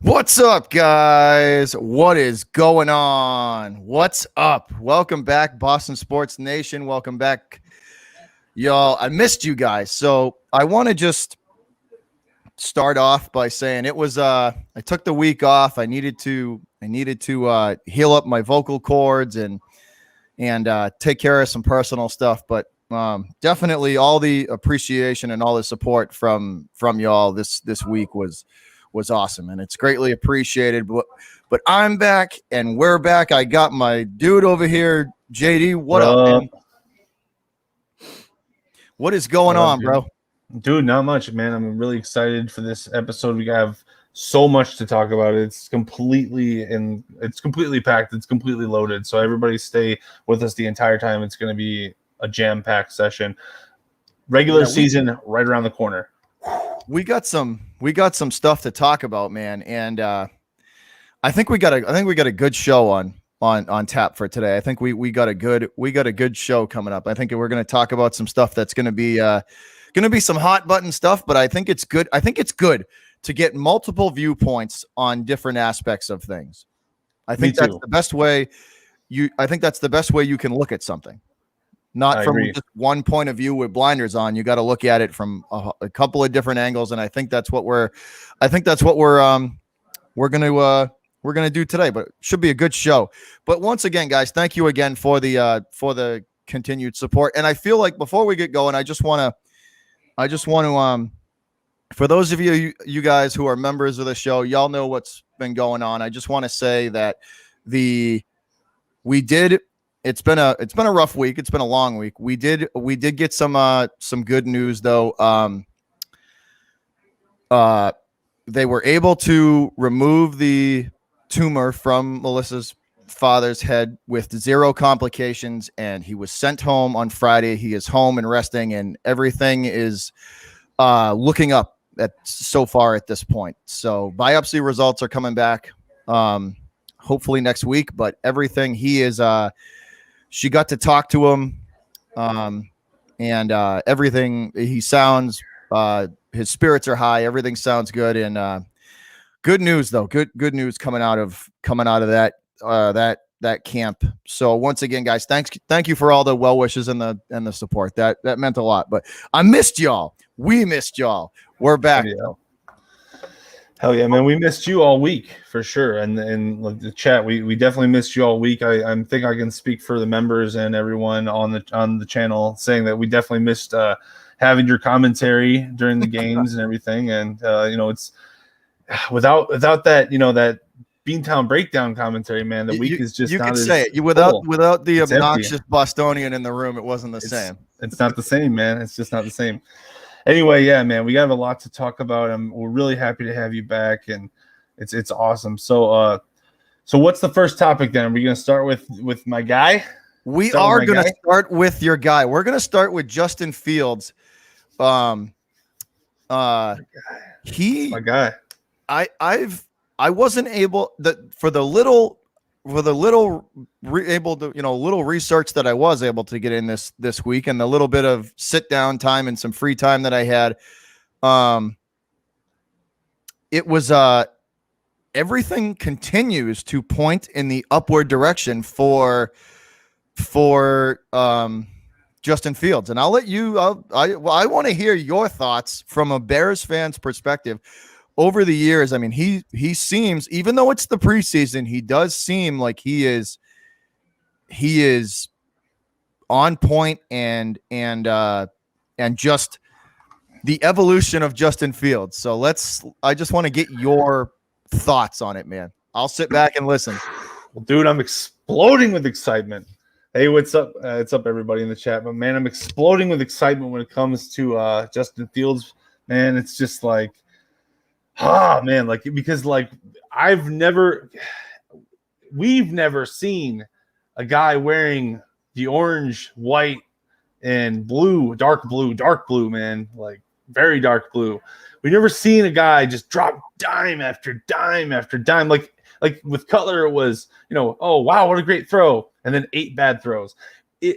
What's up, guys? What is going on? What's up? Welcome back, Boston Sports Nation. Welcome back, y'all. I missed you guys. So I want to just start off by saying it was I took the week off. I needed to heal up my vocal cords and take care of some personal stuff, but definitely all the appreciation and all the support from y'all this week was awesome, and it's greatly appreciated. But I'm back and we're back. I got my dude over here, JD. What up, man? What is going on, bro? Dude, not much, man. I'm really excited for this episode. We have so much to talk about. It's completely packed. It's completely loaded. So everybody stay with us the entire time. It's going to be a jam-packed session. Regular season right around the corner. We got some stuff to talk about, man, and I think we got a good show on tap for today. I think we got a good show coming up. I think we're going to talk about some stuff that's going to be some hot button stuff, but I think it's good. I think it's good to get multiple viewpoints on different aspects of things. I think that's the best way you can look at something. Not from just one point of view with blinders on. You got to look at it from a couple of different angles, and I think that's what we're gonna do today. But it should be a good show. But once again, guys, thank you again for the continued support. And I feel like before we get going, I just want to for those of you guys who are members of the show, y'all know what's been going on. I just want to say that It's been a rough week. It's been a long week. We did get some good news though. They were able to remove the tumor from Melissa's father's head with 0 complications, and he was sent home on Friday. He is home and resting, and everything is looking up so far at this point. So biopsy results are coming back hopefully next week, but everything she got to talk to him, and everything. He sounds, his spirits are high. Everything sounds good, and good news though. Good news coming out of that camp. So once again, guys, thank you for all the well wishes and the support. That meant a lot. But I missed y'all. We missed y'all. We're back. Hell yeah, man. We missed you all week for sure. And the chat, we definitely missed you all week. I think I can speak for the members and everyone on the channel saying that we definitely missed having your commentary during the games and everything. And it's without that, that Beantown breakdown commentary, man, the week is just you not can as say it. Without the obnoxious empty. Bostonian in the room, it wasn't the same. It's not the same, man. It's just not the same. Anyway, yeah, man, we got a lot to talk about, and we're really happy to have you back, and it's awesome. So, what's the first topic then? Are we going to start with my guy? We are going to start with your guy. We're going to start with Justin Fields. My guy. I wasn't able for the little little research that I was able to get in this week, and the little bit of sit down time and some free time that I had. It was everything continues to point in the upward direction for Justin Fields, and I'll let you. I want to hear your thoughts from a Bears fan's perspective. Over the years, I mean, he seems, even though it's the preseason, he does seem like he is on point and just the evolution of Justin Fields. So I just want to get your thoughts on it, man. I'll sit back and listen. Well, dude, I'm exploding with excitement. Hey, what's up? It's up, everybody in the chat. But man, I'm exploding with excitement when it comes to Justin Fields. Man, it's just like, man, because we've never seen a guy wearing the orange, white, and blue, dark blue, man, like very dark blue. We've never seen a guy just drop dime after dime after dime. Like with Cutler, it was, oh wow, what a great throw, and then 8 bad throws.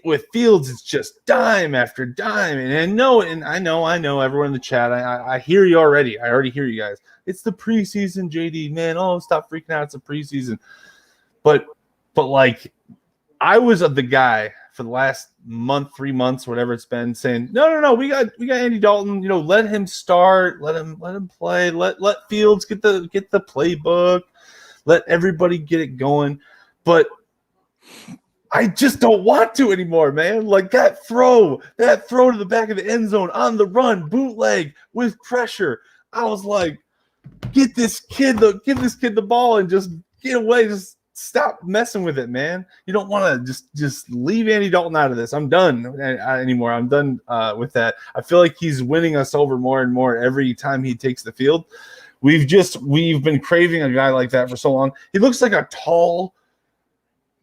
with Fields, it's just dime after dime. And I know everyone in the chat. I hear you already. I already hear you guys. It's the preseason, JD, man. Oh, stop freaking out. It's the preseason. But like, I was the guy for the last month, 3 months, whatever it's been, saying, no, we got Andy Dalton. Let him start, let him play, let Fields get the playbook, let everybody get it going. But I just don't want to anymore, man. Like that throw to the back of the end zone on the run, bootleg with pressure. I was like, give this kid the ball and just get away. Just stop messing with it, man. You don't want to just leave Andy Dalton out of this. I'm done anymore. I'm done with that. I feel like he's winning us over more and more every time he takes the field. We've been craving a guy like that for so long. He looks like a tall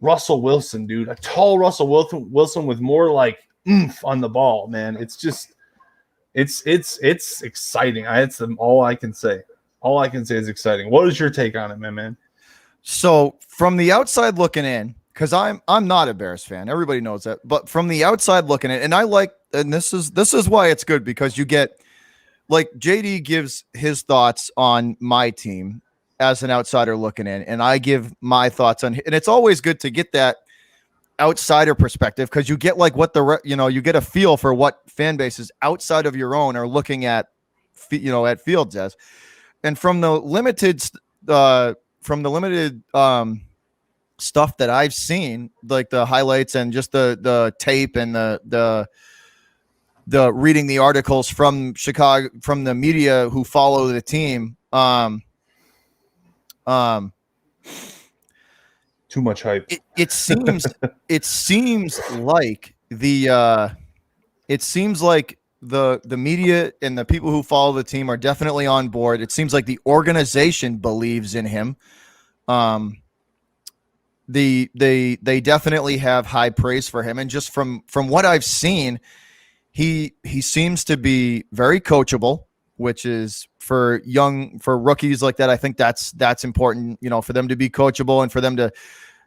Russell Wilson, dude. A tall Russell Wilson with more like oomph on the ball, man. It's just it's exciting. It's all I can say. All I can say is exciting. What is your take on it, man? So from the outside looking in, because I'm not a Bears fan, everybody knows that. But from the outside looking in, and this is why it's good, because you get, like, JD gives his thoughts on my team as an outsider looking in, and I give my thoughts on, and it's always good to get that outsider perspective, because you get like what you get a feel for what fan bases outside of your own are looking at, at Fields as. And from the limited stuff that I've seen, like the highlights and just the tape and the reading the articles from Chicago, from the media who follow the team, too much hype. It seems like the media and the people who follow the team are definitely on board. It seems like the organization believes in him. They definitely have high praise for him, and just from what I've seen, he seems to be very coachable, which is for rookies like that. I think that's important, for them to be coachable and for them to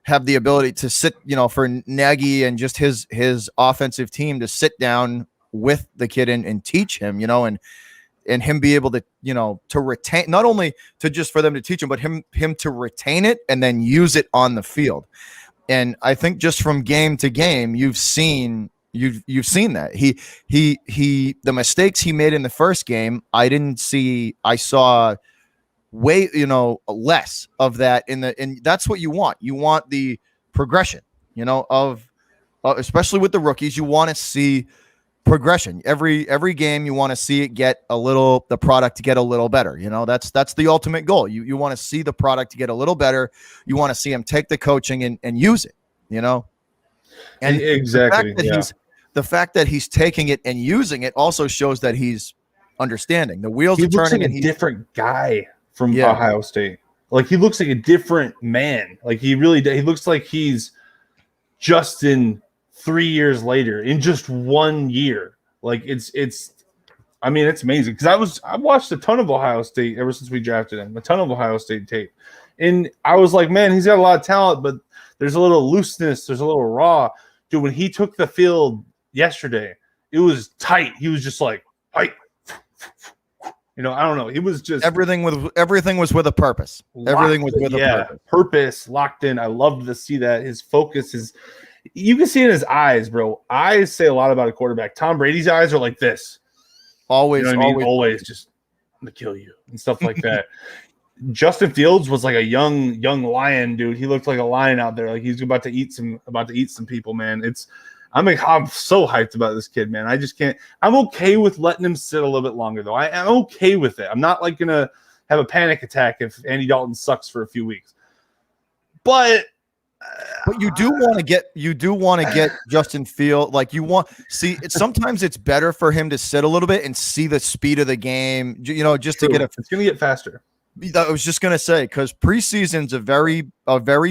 have the ability to sit, for Nagy and just his offensive team to sit down with the kid and teach him, and him be able to, to retain, not only to just for them to teach him, but him to retain it and then use it on the field. And I think just from game to game, you've seen that the mistakes he made in the first game, I saw way, less of that and that's what you want. You want the progression, of especially with the rookies. You want to see progression every game. You want to see it the product get a little better. That's the ultimate goal. You want to see the product get a little better. You want to see him take the coaching and use it, and exactly. The fact that he's taking it and using it also shows that he's understanding. The wheels are turning. Like a different guy from Ohio State. Like, he looks like a different man. Like, he really he looks like he's Justin 3 years later in just 1 year. Like, it's amazing, because I watched a ton of Ohio State ever since we drafted him, a ton of Ohio State tape, and I was like, man, he's got a lot of talent, but there's a little looseness, there's a little raw. Dude, when he took the field yesterday, it was tight. He was just like, I don't know. He was just everything was with a purpose. Everything was with a purpose, locked in. I loved to see that. His focus is, you can see in his eyes, bro. Eyes say a lot about a quarterback. Tom Brady's eyes are like this. Always, always just, I'm gonna kill you and stuff like that. Justin Fields was like a young lion, dude. He looked like a lion out there. Like, he's about to eat some people, man. I'm so hyped about this kid, man. I just can't. I'm okay with letting him sit a little bit longer, though. I'm okay with it. I'm not like gonna have a panic attack if Andy Dalton sucks for a few weeks. But you do want to get Justin Fields. Like, sometimes it's better for him to sit a little bit and see the speed of the game. Just True. To get it's gonna get faster. I was just gonna say, because preseason's a very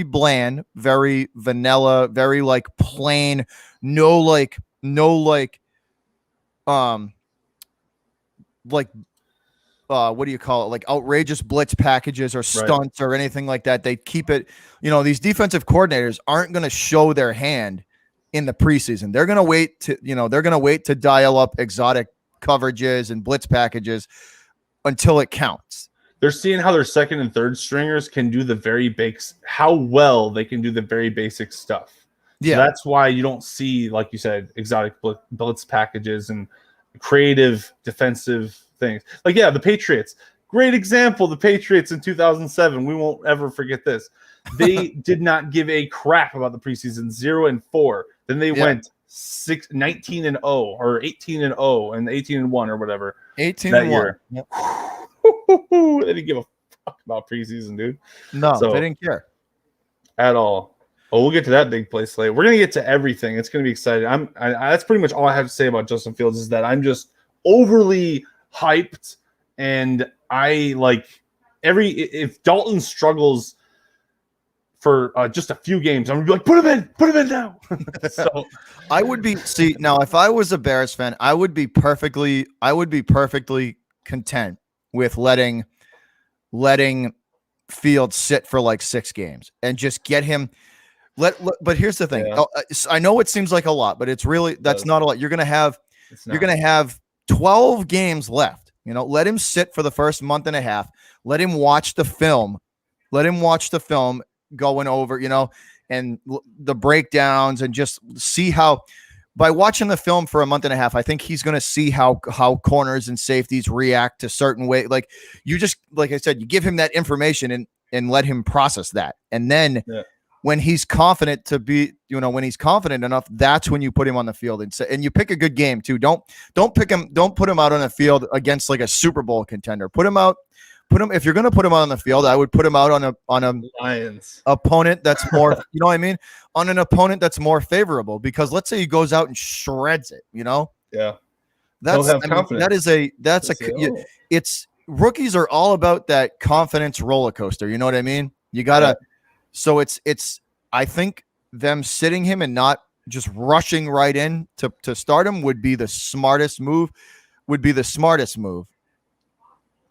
bland, very vanilla, very like plain, what do you call it? Like outrageous blitz packages or stunts or anything like that. They keep it, these defensive coordinators aren't going to show their hand in the preseason. They're going to wait to dial up exotic coverages and blitz packages until it counts. They're seeing how their second and third stringers can do the very basics, how well they can do the very basic stuff. So that's why you don't see, like you said, exotic blitz packages and creative defensive things. Like, the Patriots, great example. The Patriots in 2007, we won't ever forget this. They did not give a crap about the preseason, 0-4. Then they went 19-0 or 18-0 and 18-1 or whatever. 18-1. Yep. They didn't give a fuck about preseason, dude. No, they didn't care at all. Oh, we'll get to that big play slate. We're gonna get to everything. It's gonna be exciting. That's pretty much all I have to say about Justin Fields is that I'm just overly hyped, and I like if Dalton struggles for just a few games, I'm gonna be like, put him in now. So I would be now if I was a Bears fan, I would be perfectly content with letting Fields sit for like 6 games and just get him. But here's the thing. I know it seems like a lot, but that's not a lot. You're gonna have 12 games left. Let him sit for the first month and a half. Let him watch the film. Going over, and the breakdowns, and just see how. By watching the film for a month and a half, I think he's going to see how corners and safeties react to certain way. Like I said, you give him that information and let him process that, and then. When he's confident when he's confident enough, that's when you put him on the field and you pick a good game too. Don't put him out on the field against like a Super Bowl contender. If you're going to put him out on the field, I would put him out on a Lions opponent that's more, on an opponent that's more favorable, because let's say he goes out and shreds it, it's rookies are all about that confidence roller coaster. You know what I mean? You gotta, so I think them sitting him and not just rushing right in to start him would be the smartest move.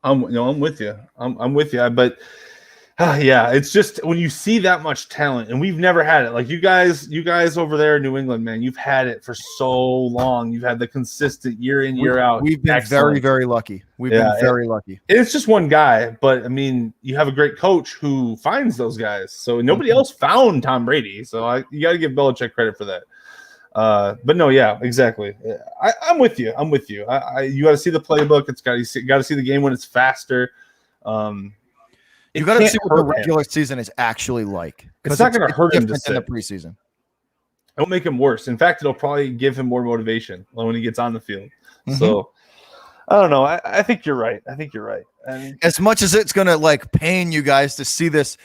I'm with you. I'm with you. But it's just when you see that much talent, and we've never had it. Like you guys over there in New England, man, you've had it for so long. You've had the consistent year in, year out. We've been very, very lucky. We've been very lucky. It's just one guy, but I mean, you have a great coach who finds those guys. So nobody else found Tom Brady. So you got to give Belichick credit for that. But no, exactly. I'm with you. You got to see the playbook. You got to see the game when it's faster. You got to see what the regular season is actually like. It's not going to hurt him in the preseason. It'll make him worse. In fact, it'll probably give him more motivation when he gets on the field. So I don't know. I think you're right. As much as it's going to like pain you guys to see this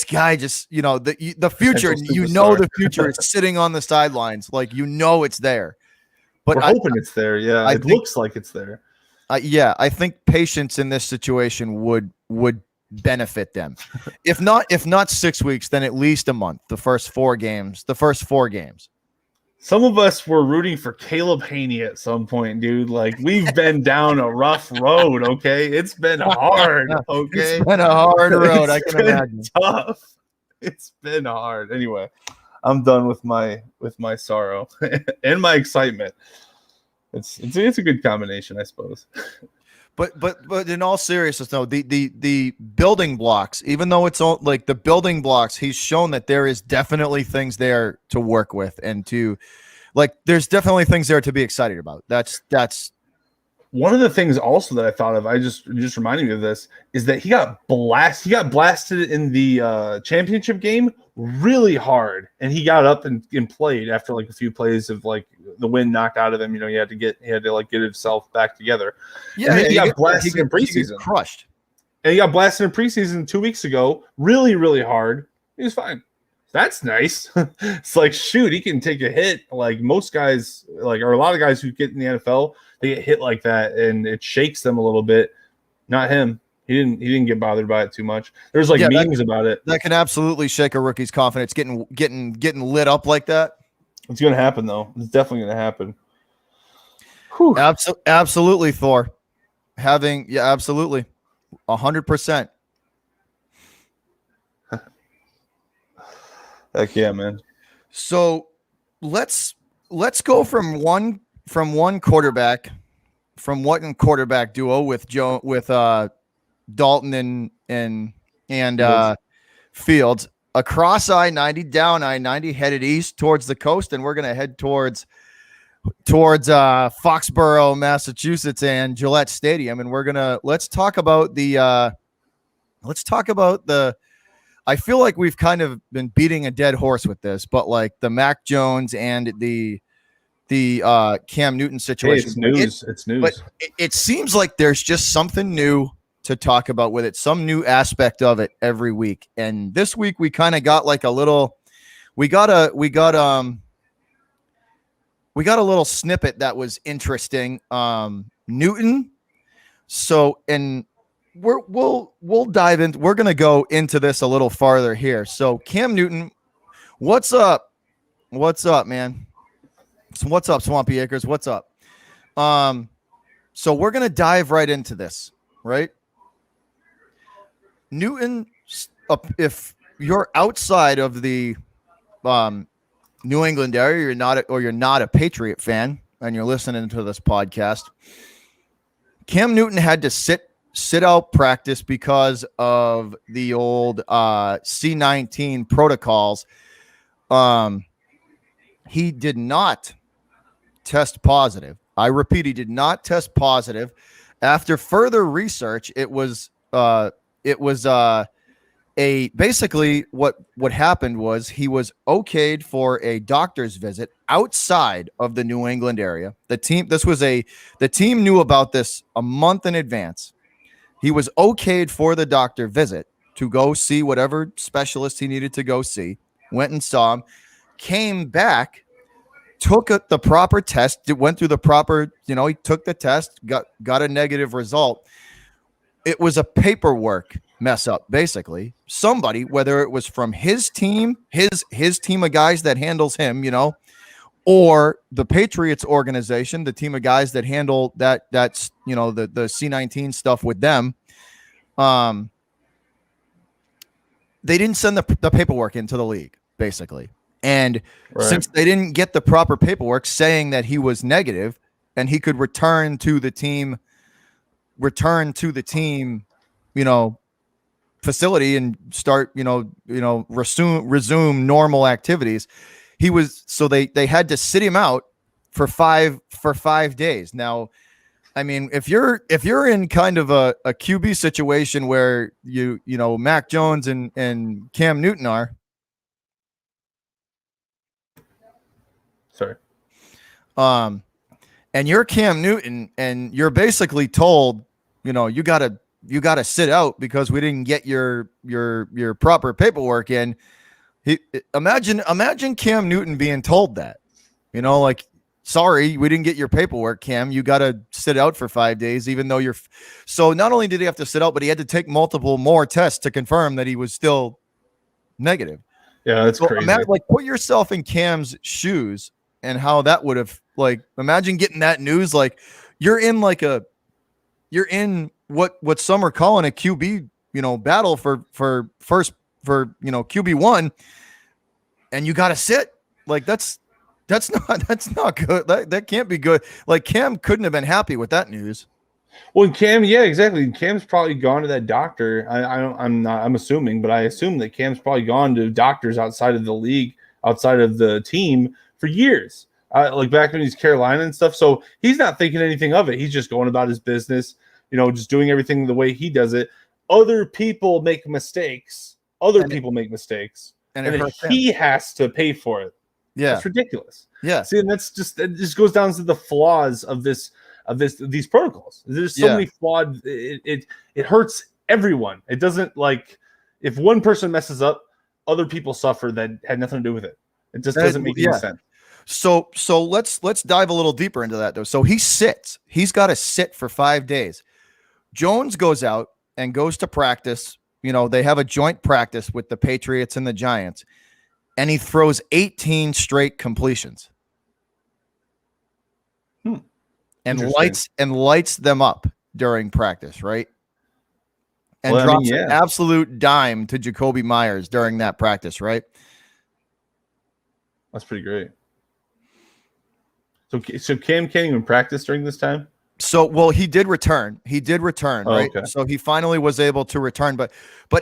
guy just, the future, the future is sitting on the sidelines. Like, it's there. But we're hoping it's there. Yeah. It looks like it's there. I think patience in this situation would benefit them. If not 6 weeks, then at least a month. The first four games. Some of us were rooting for Caleb Haney at some point, dude. Like, we've been down a rough road. Okay, it's been hard. Okay, it's been a hard road. I can imagine. Tough. It's been hard. Anyway, I'm done with my sorrow and my excitement. It's a good combination, I suppose. But in all seriousness, though, the building blocks, even though it's all like the building blocks, he's shown that there is definitely things there to work with and to, like, there's definitely things there to be excited about. That's one of the things also that I thought of. I just reminded me of this is that he got blasted in the championship game really hard, and he got up and played after like a few plays of like the wind knocked out of him. He had to get himself back together. Yeah, and he got blasted in preseason. Crushed. And he got blasted in preseason 2 weeks ago, really, really hard. He was fine. That's nice. It's like, shoot, he can take a hit. Like most guys, or a lot of guys who get in the NFL, they get hit like that, and it shakes them a little bit. Not him. He didn't get bothered by it too much. There's memes about it. That can absolutely shake a rookie's confidence. Getting lit up like that. It's going to happen, though. It's definitely going to happen. Absolutely, Thor. Absolutely. 100%. Heck yeah, man. So let's go from one quarterback duo with Dalton and Fields across I-90, down I-90, headed east towards the coast, and we're gonna head towards Foxborough, Massachusetts, and Gillette Stadium, and let's talk about the. I feel like we've kind of been beating a dead horse with this, but like the Mac Jones and the Cam Newton situation. Hey, it's news. But it seems like there's just something new to talk about with it, some new aspect of it every week. And this week we kind of got like a little. We got a little snippet that was interesting. Newton. So, and we'll dive in. We're going to go into this a little farther here. So Cam Newton, what's up? What's up, man? What's up, Swampy Acres? What's up? So we're going to dive right into this, right? Newton, if you're outside of the New England area, you're not a Patriot fan, and you're listening to this podcast, Cam Newton had to sit out practice because of the old C-19 protocols. He did not test positive. I repeat, he did not test positive. After further research, it was basically what happened was he was okayed for a doctor's visit outside of the New England area. The team knew about this a month in advance. He was okayed for the doctor visit to go see whatever specialist he needed to go see. Went and saw him, came back, took the proper test, went through the proper, he took the test, got a negative result. It was a paperwork mess up, basically. Somebody, whether it was from his team, his team of guys that handles him, or the Patriots organization, the team of guys that handle that's the C-19 stuff with them, they didn't send the paperwork into the league, basically. And since they didn't get the proper paperwork saying that he was negative and he could return to the team, facility and start, resume normal activities. They had to sit him out for 5 days. Now, I mean, if you're in kind of a QB situation where Mac Jones and Cam Newton are, sorry, and you're Cam Newton and you're basically told, you gotta sit out because we didn't get your proper paperwork in. Imagine Cam Newton being told that, sorry, we didn't get your paperwork, Cam. You got to sit out for 5 days, even though so not only did he have to sit out, but he had to take multiple more tests to confirm that he was still negative. Yeah, that's crazy. Put yourself in Cam's shoes and how that would have, imagine getting that news. You're in what some are calling a QB, battle for QB1, and you got to sit. That's not good. That can't be good. Cam couldn't have been happy with that news. Well, Cam, yeah, exactly. Cam's probably gone to that doctor. I'm assuming, but I assume that Cam's probably gone to doctors outside of the league, outside of the team for years. Back when he's Carolina and stuff. So he's not thinking anything of it. He's just going about his business, just doing everything the way he does it. Other people make mistakes. And he has to pay for it. Yeah, that's ridiculous. Yeah, see, and it just goes down to the flaws of these protocols. There's so many flawed. It hurts everyone. It doesn't if one person messes up, other people suffer that had nothing to do with it. It just doesn't make any sense. So let's dive a little deeper into that though. So he sits. He's got to sit for 5 days. Jones goes out and goes to practice. They have a joint practice with the Patriots and the Giants, and he throws 18 straight completions. And lights them up during practice, right? And drops an absolute dime to Jacoby Myers during that practice, right? That's pretty great. So Cam can't even practice during this time? So, well, he did return. Oh, Right? okay. So he finally was able to return. But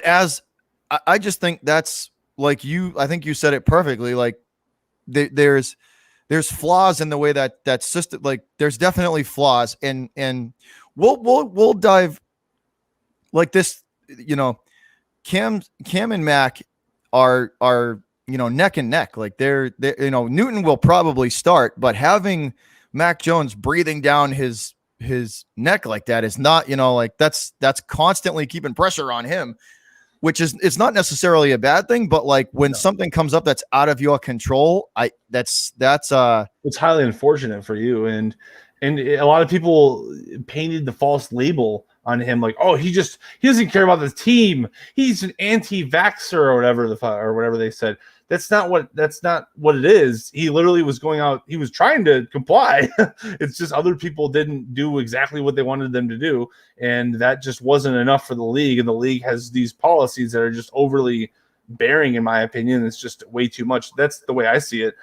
as I just think that's like I think you said it perfectly. Like there's flaws in the way that system. Like there's definitely flaws, and we'll dive like this. You know, Cam and Mac are neck and neck. Like they're Newton will probably start, but having Mac Jones breathing down his neck like that is not, like that's constantly keeping pressure on him, which is, it's not necessarily a bad thing, but like when something comes up that's out of your control, that's it's highly unfortunate for you. And a lot of people painted the false label on him, like, oh, he doesn't care about the team. He's an anti-vaxxer or whatever they said. That's not what it is. He literally was going out. He was trying to comply. It's just other people didn't do exactly what they wanted them to do, and that just wasn't enough for the league. And the league has these policies that are just overly bearing, in my opinion. It's just way too much. That's the way I see it.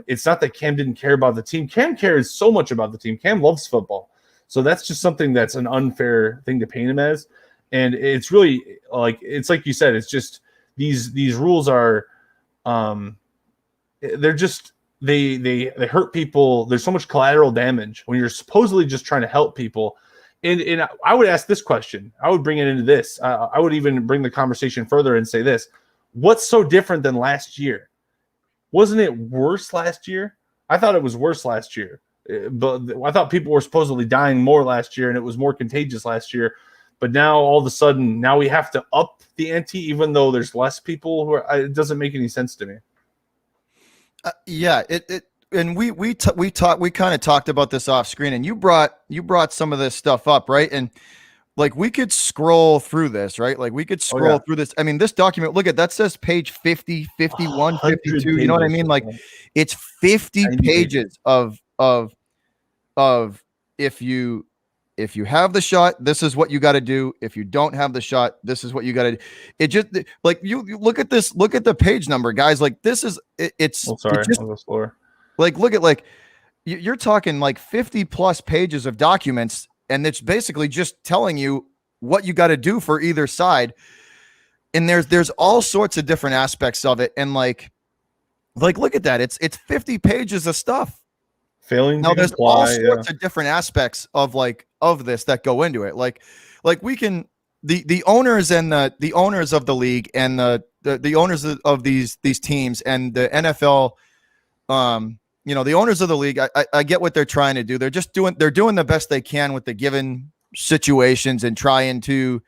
It's not that Cam didn't care about the team. Cam cares so much about the team. Cam loves football. So that's just something that's an unfair thing to paint him as. And it's really it's like you said, it's just these rules are, they're just, they hurt people. There's so much collateral damage when you're supposedly just trying to help people. And I would ask this question. I would bring it into this. I would even bring the conversation further and say this. What's so different than last year? Wasn't it worse last year? I thought it was worse last year. But I thought people were supposedly dying more last year, and it was more contagious last year. But now all of a sudden, now we have to up the ante, even though there's less people who are. It doesn't make any sense to me. Yeah, and we kind of talked about this off screen, and you brought some of this stuff up, right? And like we could scroll through this, right? Like we could scroll through this. I mean, this document, look at that, says page 50, 51, 52. You know what I mean? Like it's 50 pages of if you have the shot, this is what you got to do. If you don't have the shot, this is what you got to do. It just like you look at this, look at the page number, guys. Like this is it's. Oh, sorry, just, I'll go slower. Like look at like you're talking like 50 plus pages of documents, and it's basically just telling you what you got to do for either side. And there's all sorts of different aspects of it, and like look at that. It's 50 pages of stuff. Failing now there's all sorts of different aspects of this that go into it. Like we can the owners and the owners of the league and the owners of these teams and the NFL, the owners of the league, I get what they're trying to do. They're doing the best they can with the given situations and trying to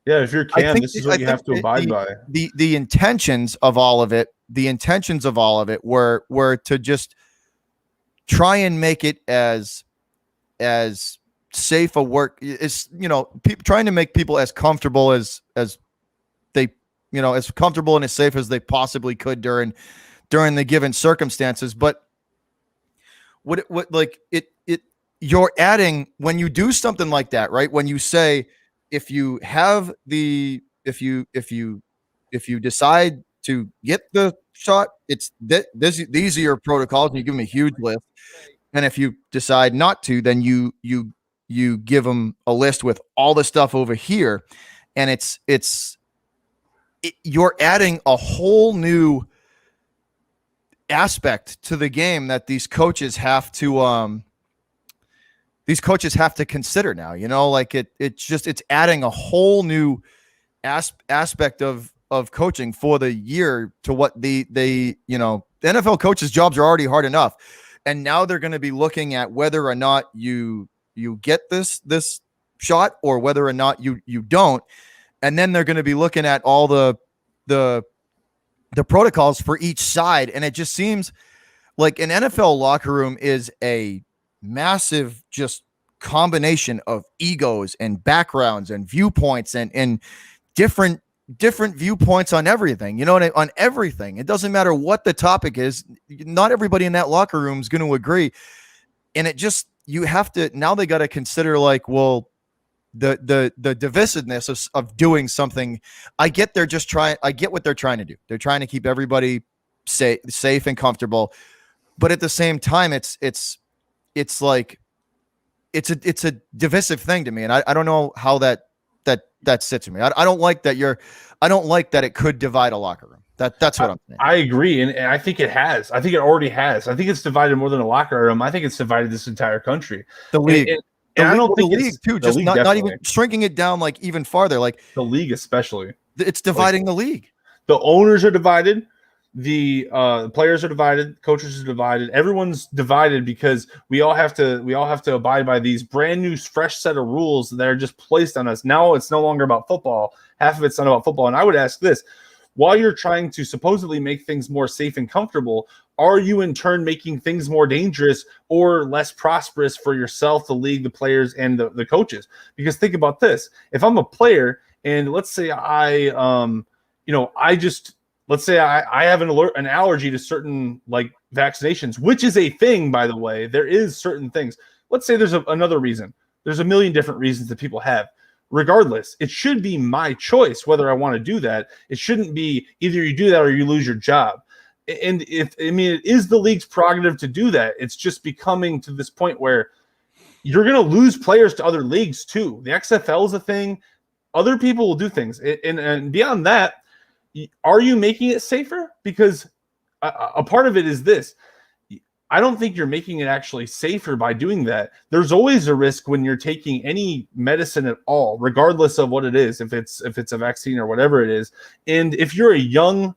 yeah, if you're Cam, this is what you have to abide by. The intentions of all of it were to just try and make it as safe a work is, trying to make people as comfortable as they, as comfortable and as safe as they possibly could during the given circumstances. But you're adding, when you do something like that, right? When you say, if you decide to get the shot, it's these are your protocols, and you give them a huge list. And if you decide not to, then you give them a list with all the stuff over here. And you're adding a whole new aspect to the game that these coaches have to consider now. It's adding a whole new aspect of coaching for the year to what the NFL coaches' jobs are already hard enough, and now they're going to be looking at whether or not you get this shot or whether or not you don't, and then they're going to be looking at all the protocols for each side. And it just seems like an NFL locker room is a massive just combination of egos and backgrounds and viewpoints and different viewpoints on everything, on everything. It doesn't matter what the topic is. Not everybody in that locker room is going to agree. And it just, you have to, now they got to consider the divisiveness of doing something. I get what they're trying to do. They're trying to keep everybody safe and comfortable. but at the same time, it's like it's a divisive thing to me, and I don't know how that sits with me. I don't like that I don't like that it could divide a locker room. That's what I'm saying. I agree, and I think it has. I think it already has. I think it's divided more than a locker room. I think it's divided this entire country. The league. And I don't the think league too. Just not even shrinking it down like even farther. Like the league, especially, it's dividing the league. The owners are divided. The players are divided. Coaches are divided. Everyone's divided because we all have to abide by these brand new, fresh set of rules that are just placed on us. Now it's no longer about football. Half of it's not about football. And I would ask this: while you're trying to supposedly make things more safe and comfortable, are you in turn making things more dangerous or less prosperous for yourself, the league, the players, and the coaches? Because think about this. If I'm a player and let's say I have an allergy to certain like vaccinations, which is a thing, by the way. There is certain things. Let's say there's another reason. There's a million different reasons that people have. Regardless, it should be my choice whether I want to do that. It shouldn't be either you do that or you lose your job. And it is the league's prerogative to do that. It's just becoming to this point where you're going to lose players to other leagues too. The XFL is a thing. Other people will do things. And beyond that, are you making it safer? Because a part of it is this. I don't think you're making it actually safer by doing that. There's always a risk when you're taking any medicine at all, regardless of what it is, if it's a vaccine or whatever it is. And if you're a young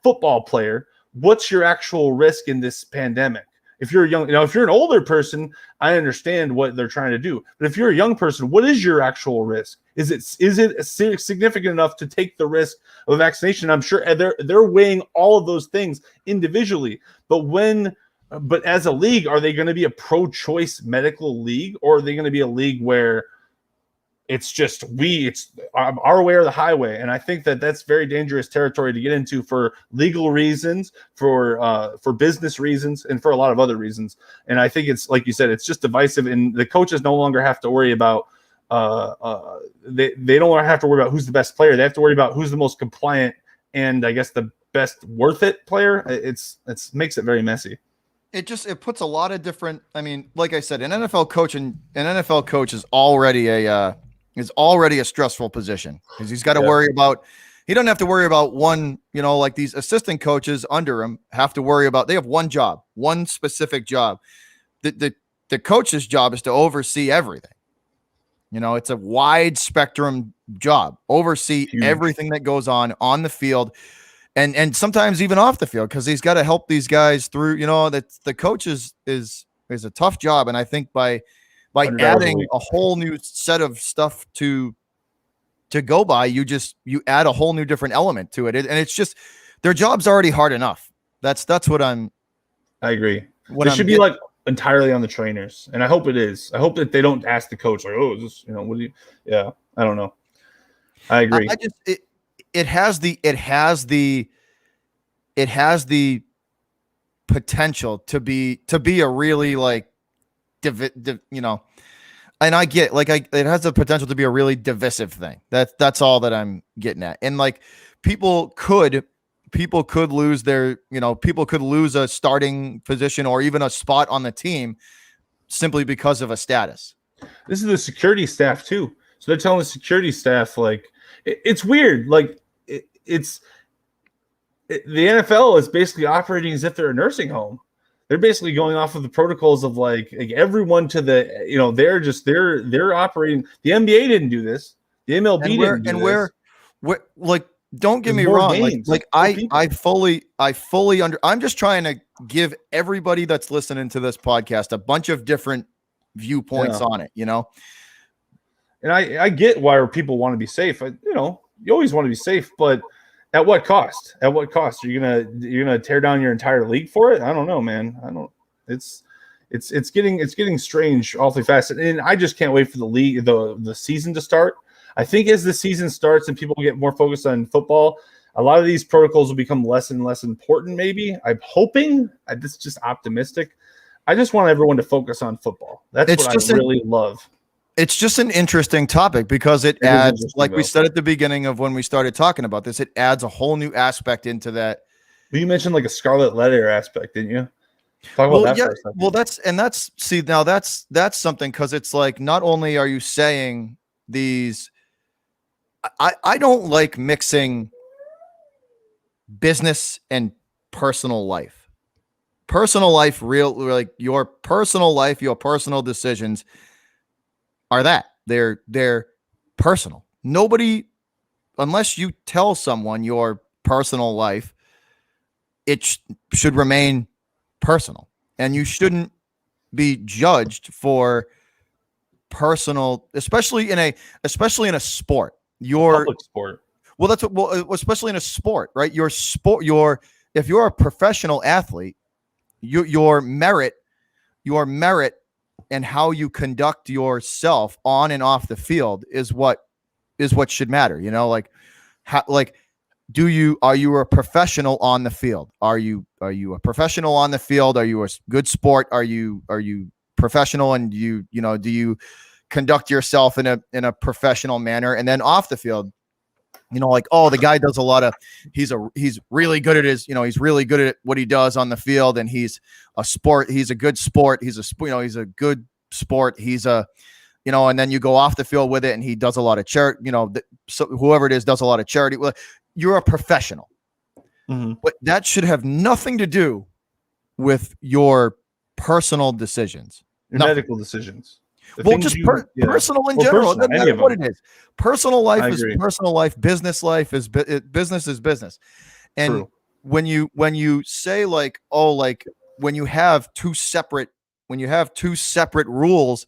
football player, what's your actual risk in this pandemic? If you're if you're an older person, I understand what they're trying to do. But if you're a young person, what is your actual risk? Is it significant enough to take the risk of vaccination? I'm sure they're weighing all of those things individually. But as a league, are they going to be a pro-choice medical league, or are they going to be a league where it's our way or the highway? And I think that that's very dangerous territory to get into for legal reasons, for business reasons, and for a lot of other reasons. And I think it's like you said, it's just divisive, and the coaches no longer have to worry about they don't have to worry about who's the best player. They have to worry about who's the most compliant and I guess the best worth it player. It's makes it very messy. It puts a lot of different. I mean, like I said, an NFL coach is already a stressful position because he's got to worry about. He doesn't have to worry about one. Like these assistant coaches under him have to worry about. They have one job, one specific job. The coach's job is to oversee everything. It's a wide spectrum job. Oversee everything that goes on the field. And sometimes even off the field, because he's got to help these guys through. That the coach is a tough job, and I think by adding a whole new set of stuff to go by, you add a whole new different element to it, and it's just their job's already hard enough. That's what I agree. It should be like entirely on the trainers, and I hope it is. I hope that they don't ask the coach like, "Oh, is this what do you?" Yeah, I don't know. I agree. It has the potential to be a really like and I get it has the potential to be a really divisive thing. That's all that I'm getting at. And like people could lose their people could lose a starting position or even a spot on the team simply because of a status. This is the security staff too. So they're telling the security staff like it's weird. Like the NFL is basically operating as if they're a nursing home. They're basically going off of the protocols of like everyone to the they're operating. The NBA didn't do this. The MLB didn't do this. Where like don't get me wrong. I fully I'm just trying to give everybody that's listening to this podcast a bunch of different viewpoints on it, And I get why people want to be safe. You always want to be safe, but at what cost? At what cost? Are you gonna tear down your entire league for it? I don't know, man. It's getting strange awfully fast, and I just can't wait for the league, the season to start. I think as the season starts and people get more focused on football, a lot of these protocols will become less and less important. Maybe I'm hoping. This is just optimistic. I just want everyone to focus on football. That's what I really love. It's just an interesting topic because it adds, like we said at the beginning of when we started talking about this, it adds a whole new aspect into that. Well, you mentioned like a scarlet letter aspect, didn't you? Talk about that Yeah, for a second. That's something, because it's like, not only are you saying these, I don't like mixing business and personal life. Personal life, like your personal life, your personal decisions are that. They're personal. Nobody, unless you tell someone your personal life, it should remain personal, and you shouldn't be judged for personal, especially in a sport. Public sport. Well, especially in a sport, right? If you're a professional athlete, your merit and how you conduct yourself on and off the field is what should matter. Like, are you a professional on the field? Are you a professional on the field? Are you a good sport? Are you professional, and do you conduct yourself in a professional manner? And then off the field, like, oh, the guy does a lot of, he's really good at he's really good at what he does on the field, and he's a good sport. He's a good sport. And then you go off the field with it, and he does a lot of charity, so whoever it is does a lot of charity. Well, you're a professional, but that should have nothing to do with your personal decisions, your medical decisions. Personal in general. It doesn't matter what it is. Personal life is personal life. Business life is business is business. And True. when you say, like, oh, like, when you have two separate rules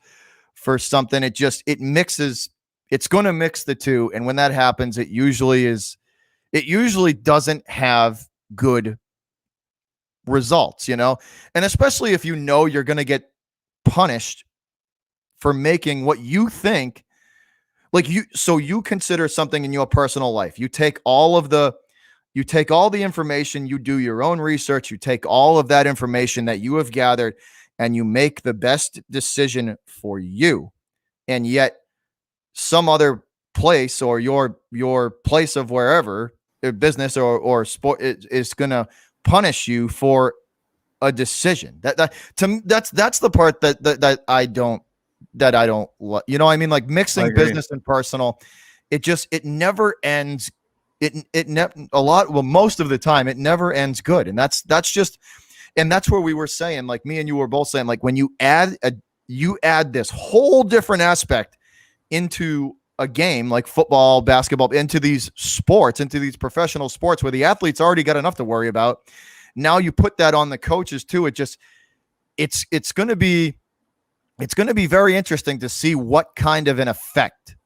for something, it mixes. It's going to mix the two, and when that happens, it usually doesn't have good results. And especially if you're going to get punished for making what you think, so you consider something in your personal life. You take all the information, you do your own research, you take all of that information that you have gathered, and you make the best decision for you. And yet some other place, or your place of wherever, business or sport, is going to punish you for a decision. That's the part that I don't like. Like, mixing business and personal, it never ends. Most of the time it never ends good. And that's where we were saying, like, me and you were both saying, like, when you add this whole different aspect into a game like football, basketball, into these professional sports where the athletes already got enough to worry about. Now you put that on the coaches too. It's going to be very interesting to see what kind of an effect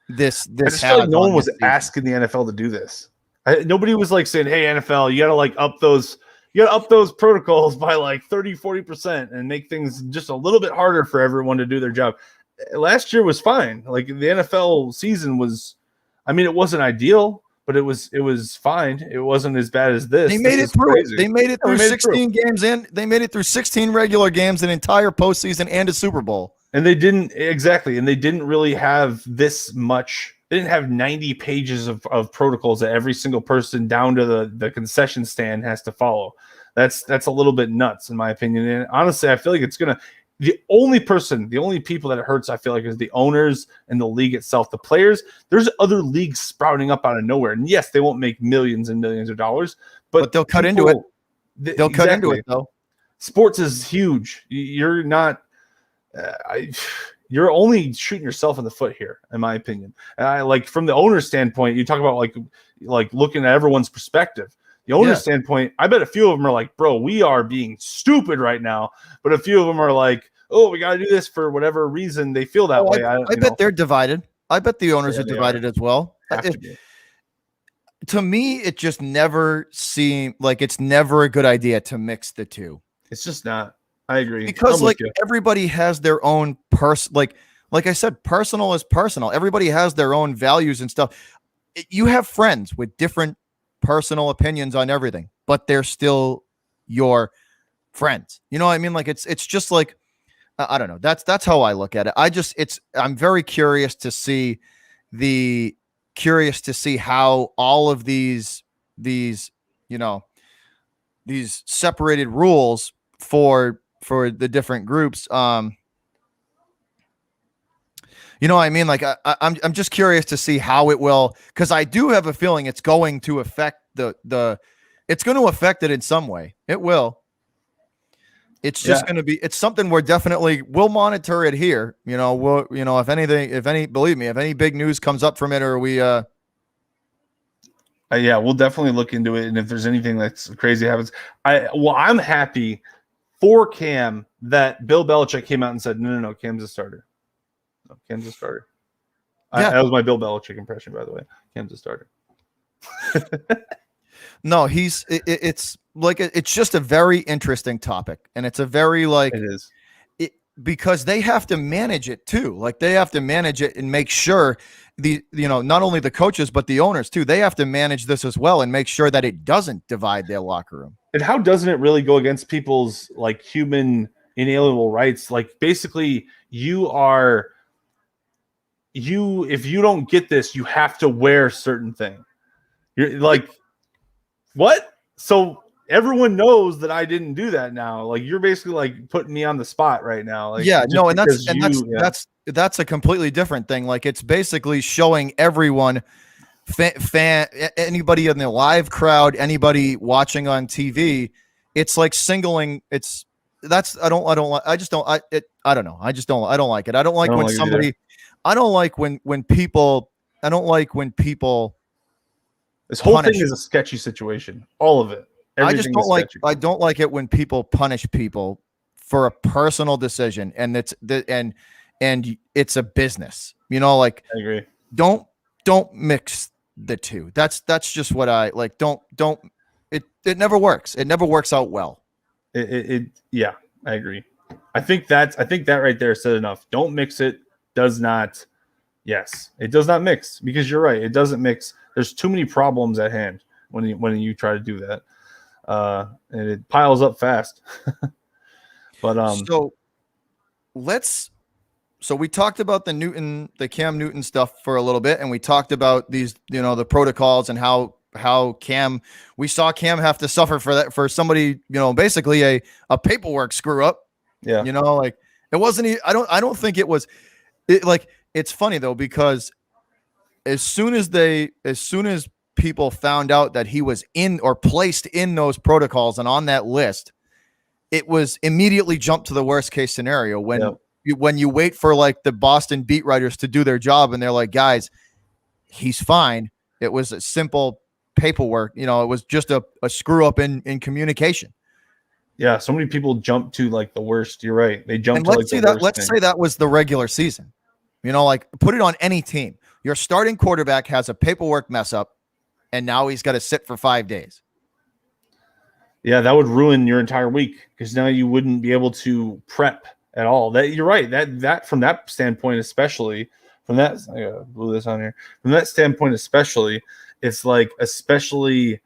this I just feel like no one was asking the NFL to do this. Nobody was like saying, hey, NFL, you got to like up those protocols by like 30-40% and make things just a little bit harder for everyone to do their job. Last year was fine. Like, the NFL season was, it wasn't ideal, but it was fine. It wasn't as bad as this. They made it through. They made it through 16 games in. They made it through 16 regular games, an entire postseason, and a Super Bowl. And they didn't really have this much. They didn't have 90 pages of protocols that every single person down to the concession stand has to follow. That's a little bit nuts, in my opinion. And honestly, I feel like the only people that it hurts, I feel like, is the owners and the league itself. The players, there's other leagues sprouting up out of nowhere. And yes, they won't make millions and millions of dollars, but they'll cut into it. They'll cut into it, though. Sports is huge. You're not, you're only shooting yourself in the foot here, in my opinion. And I, like, from the owner's standpoint, you talk about like looking at everyone's perspective. The owner's standpoint, I bet a few of them are like, bro, we are being stupid right now. But a few of them are like, oh, we got to do this for whatever reason they feel that way. I bet they're divided. I bet the owners are divided as well. To me, it just never seemed like it's never a good idea to mix the two. It's just not. I agree. Because everybody has their own like I said, personal is personal. Everybody has their own values and stuff. You have friends with different personal opinions on everything, but they're still your friends. You know what I mean? Like, it's just like, I don't know. That's how I look at it. I'm very curious to see how all of these separated rules for the different groups. You know what I mean? Like I'm just curious to see how it will, because I do have a feeling it's going to affect it's going to affect it in some way. It will. It's just going to be, it's something we'll monitor it here. If believe me, if any big news comes up from it, or we, yeah, we'll definitely look into it. And if there's anything that's crazy happens, I'm happy for Cam that Bill Belichick came out and said, no, Cam's a starter. No, Cam's a starter. Yeah. That was my Bill Belichick impression, by the way. Cam's a starter. No, it's like, it's just a very interesting topic, and it's a very it is because they have to manage it too. Like, they have to manage it and make sure not only the coaches, but the owners too. They have to manage this as well and make sure that it doesn't divide their locker room. And how doesn't it really go against people's human inalienable rights? Like, basically, if you don't get this, you have to wear certain thing. You're like, what? So everyone knows that I didn't do that now. Like, you're basically putting me on the spot right now. Like, yeah, no, and that's a completely different thing. Like, it's basically showing everyone, fan, anybody in the live crowd, anybody watching on TV. It's like singling. I don't like it. I don't like it. I don't like when somebody. I don't like when people. I don't like when people. This whole thing is a sketchy situation. All of it. Everything I don't like it when people punish people for a personal decision, and it's it's a business. I agree. Don't mix the two. That's just what I like. Don't it never works. It never works out well. Yeah, I agree. I think that right there said enough. Don't mix it. Does not. Yes, it does not mix, because you're right. It doesn't mix. There's too many problems at hand when you try to do that, and it piles up fast. But so we talked about the Cam Newton stuff for a little bit, and we talked about these, the protocols and how we saw Cam have to suffer for that, for somebody, basically a paperwork screw up. Yeah, it wasn't. I don't think it was. It's funny though, because as soon as people found out that he was in or placed in those protocols and on that list, it was immediately jumped to the worst case scenario when you wait for the Boston beat writers to do their job, and they're like, guys, he's fine. It was a simple paperwork. It was just a screw up in communication. Yeah, so many people jump to the worst. You're right. They jump to let's say that was the regular season. Put it on any team. Your starting quarterback has a paperwork mess up, and now he's got to sit for 5 days. Yeah, that would ruin your entire week, because now you wouldn't be able to prep at all. That you're right. That from that standpoint, especially from that, I gotta glue this on here. From that standpoint, especially, it's especially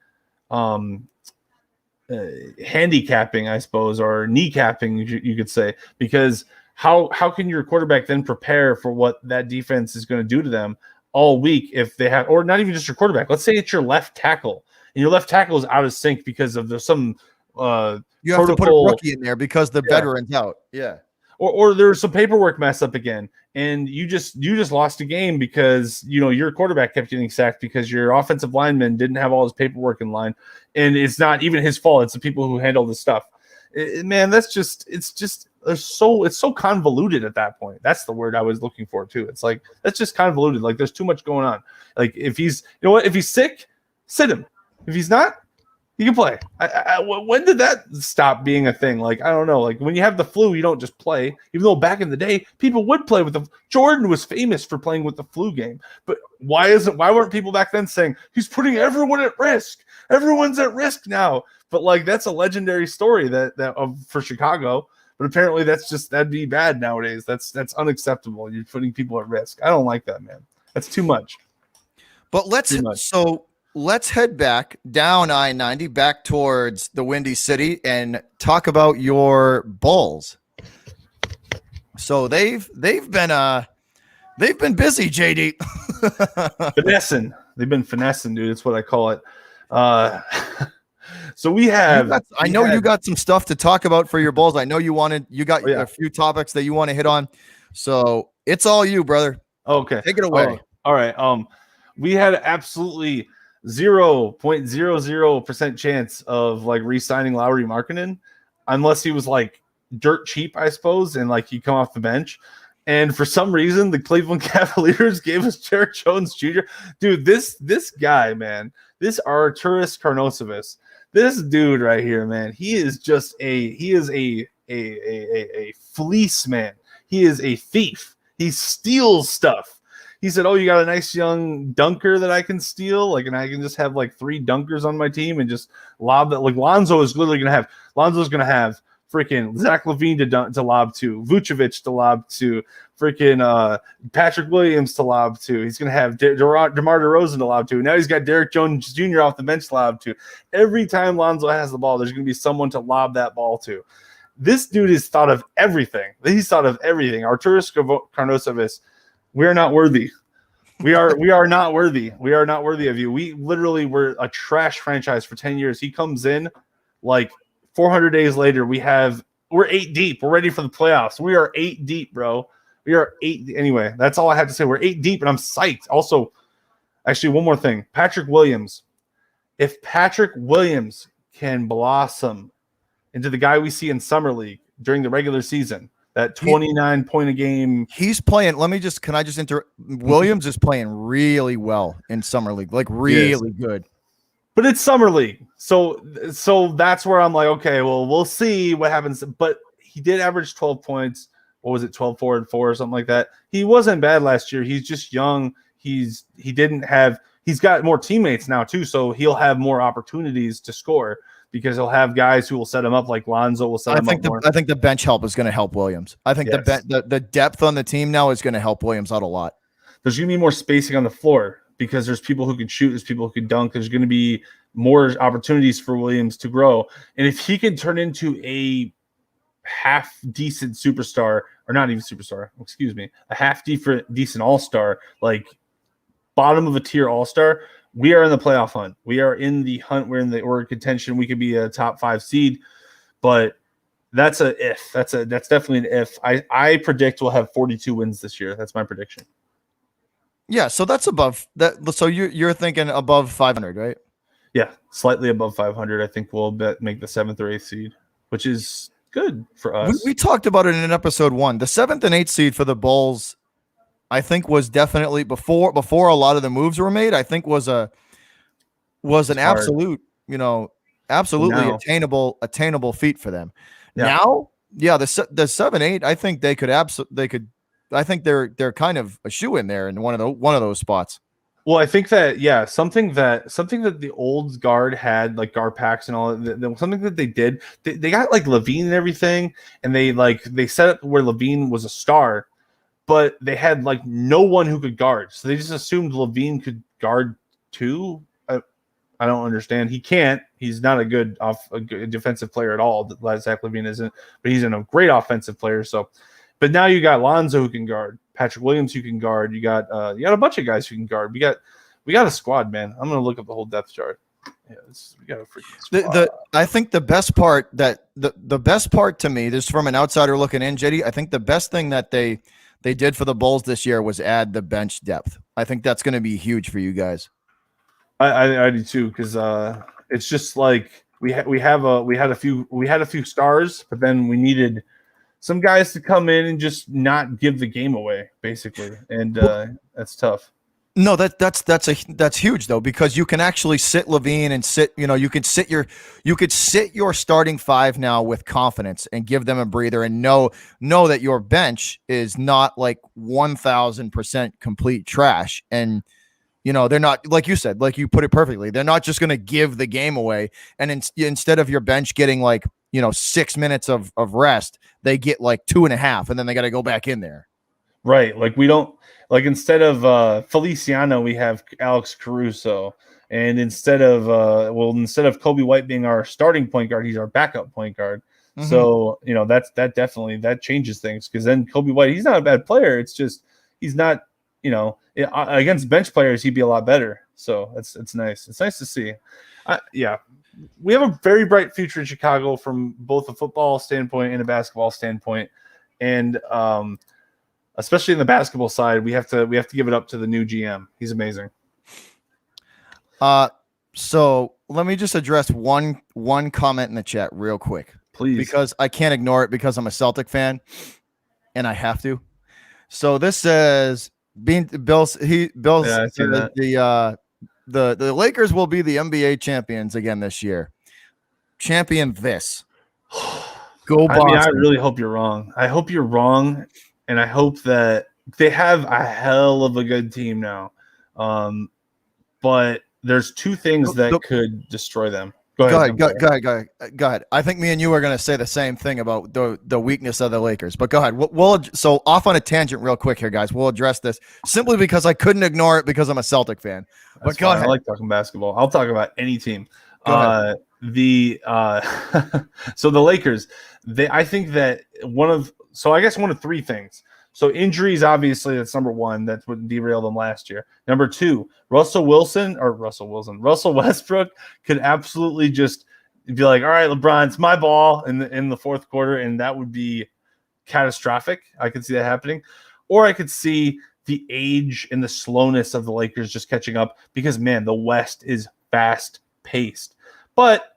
handicapping, I suppose, or kneecapping, you could say, because how can your quarterback then prepare for what that defense is going to do to them all week if they have, or not even just your quarterback. Let's say it's your left tackle, and your left tackle is out of sync because of some you have to put a rookie in there because the veteran's out. Yeah. Or there's some paperwork mess up again, and you just lost a game because your quarterback kept getting sacked because your offensive lineman didn't have all his paperwork in line, and it's not even his fault. It's the people who handle this stuff. Man, it's so convoluted at that point. That's the word I was looking for too. It's that's just convoluted. There's too much going on. If he's, if he's sick, sit him. If he's not, you can play. When did that stop being a thing? I don't know. When you have the flu, you don't just play. Even though back in the day, people would play with Jordan was famous for playing with the flu game. But why weren't people back then saying he's putting everyone at risk? Everyone's at risk now. But that's a legendary story for Chicago. But apparently that'd be bad nowadays. That's unacceptable. You're putting people at risk. I don't like that, man. That's too much. But let's head back down I-90 back towards the Windy City and talk about your Bulls. So they've been busy, JD. Finessing. They've been finessing, dude. That's what I call it. So we have. You got some stuff to talk about for your Bulls. I know you got yeah. a few topics that you want to hit on. So it's all you, brother. Okay. Take it away. All right. We had absolutely 0.00% chance of like re-signing Lauri Markkanen unless he was like dirt cheap, I suppose, and like he'd come off the bench. And for some reason, the Cleveland Cavaliers gave us Derek Jones Jr. Dude, this guy, man, this Arturas Karnosovas, this dude right here, man, he is a fleece, man. He is a thief. He steals stuff. He said, "Oh, you got a nice young dunker that I can steal, like, and I can just have like 3 dunkers on my team and just lob that." Like Lonzo's gonna have freaking Zach LaVine to lob to, Vucevic to lob to, freaking Patrick Williams to lob to. He's gonna have DeMar DeRozan to lob to. Now he's got Derek Jones Jr. off the bench to lob to. Every time Lonzo has the ball, there's gonna be someone to lob that ball to. This dude has thought of everything. He's thought of everything. Arturas Karnosovas, we are not worthy. We are not worthy. We are not worthy of you. We literally were a trash franchise for 10 years. He comes in like 400 days later. We're 8 deep. We're ready for the playoffs. We are 8 deep, bro. We are 8. Anyway, that's all I have to say. We're 8 deep, and I'm psyched. Also, actually, one more thing. Patrick Williams. If Patrick Williams can blossom into the guy we see in Summer League during the regular season, that 29 point a game. He's playing. Can I just interrupt? Williams is playing really well in Summer League, like really good. But it's Summer League. So that's where I'm like, okay, well, we'll see what happens. But he did average 12 points. What was it, 12, 4, and 4 or something like that? He wasn't bad last year. He's just young. He's got more teammates now too, so he'll have more opportunities to score because he'll have guys who will set him up, like Lonzo will set him up more. I think the bench help is going to help Williams. I think the depth on the team now is going to help Williams out a lot. There's going to be more spacing on the floor because there's people who can shoot, there's people who can dunk. There's going to be more opportunities for Williams to grow. And if he can turn into a half decent superstar, or not even superstar, excuse me, a half decent all-star, like bottom of a tier all-star, we are in the playoff hunt. We are in the hunt. We're in contention. We could be a top 5 seed, but that's a if. That's definitely an if. I predict we'll have 42 wins this year. That's my prediction. Yeah, so that's above that. So you're thinking above 500, right? Yeah, slightly above 500. I think we'll make the 7th or 8th seed, which is good for us. We talked about it in episode 1. The 7th and 8th seed for the Bulls, I think, was definitely before a lot of the moves were made. I think was an absolute, absolutely attainable feat for them. Yeah. Now, yeah, the 7-8, I think they could I think they're kind of a shoe in there in one of those spots. Well, I think that something that the old guard had, like guard packs and all, something that they did, they got like LaVine and everything, and they set up where LaVine was a star, but they had like no one who could guard, so they just assumed LaVine could guard too. I don't understand. He can't. He's not a good defensive player at all. Zach LaVine isn't, but he's a great offensive player. So, but now you got Lonzo who can guard, Patrick Williams who can guard. You got a bunch of guys who can guard. We got a squad, man. I'm gonna look up the whole depth chart. Yeah, we got a freaking squad. I think the best part the best part to me, this from an outsider looking in, JD, I think the best thing that they did for the Bulls this year was add the bench depth. I think that's going to be huge for you guys. I do too, because it's just like we had a few stars, but then we needed some guys to come in and just not give the game away, basically, and that's tough. No, that's huge though, because you can actually sit LaVine and you could sit your starting 5 now with confidence and give them a breather and know that your bench is not like 1,000% complete trash. And they're not, like you said, like you put it perfectly, they're not just going to give the game away. And instead of your bench getting 6 minutes of rest, they get like 2.5, and then they got to go back in there. Right. Like we don't, like instead of Feliciano, we have Alex Caruso. And instead of Kobe White being our starting point guard, he's our backup point guard. Mm-hmm. So, that definitely changes things, because then Kobe White, he's not a bad player. It's just, he's not, against bench players, he'd be a lot better. So it's nice. It's nice to see. we have a very bright future in Chicago from both a football standpoint and a basketball standpoint, and especially in the basketball side, we have to give it up to the new GM. He's amazing. So let me just address one comment in the chat real quick, please, because I can't ignore it because I'm a Celtic fan, and I have to. So this says Bill's the Lakers will be the NBA champions again this year. Champion this. Go Boston. I mean, I really hope you're wrong. I hope you're wrong, and I hope that they have a hell of a good team now. But there's two things that could destroy them. Go ahead. I think me and you are going to say the same thing about the weakness of the Lakers. But go ahead. So off on a tangent real quick here, guys. We'll address this simply because I couldn't ignore it because I'm a Celtic fan. But go ahead. I like talking basketball. I'll talk about any team. So the Lakers, I think that one of three things. So injuries, obviously, that's number one. That's what derailed them last year. Number two, Russell Westbrook could absolutely just be like, all right, LeBron, it's my ball in the fourth quarter, and that would be catastrophic. I could see that happening. Or I could see the age and the slowness of the Lakers just catching up because, man, the West is fast-paced. But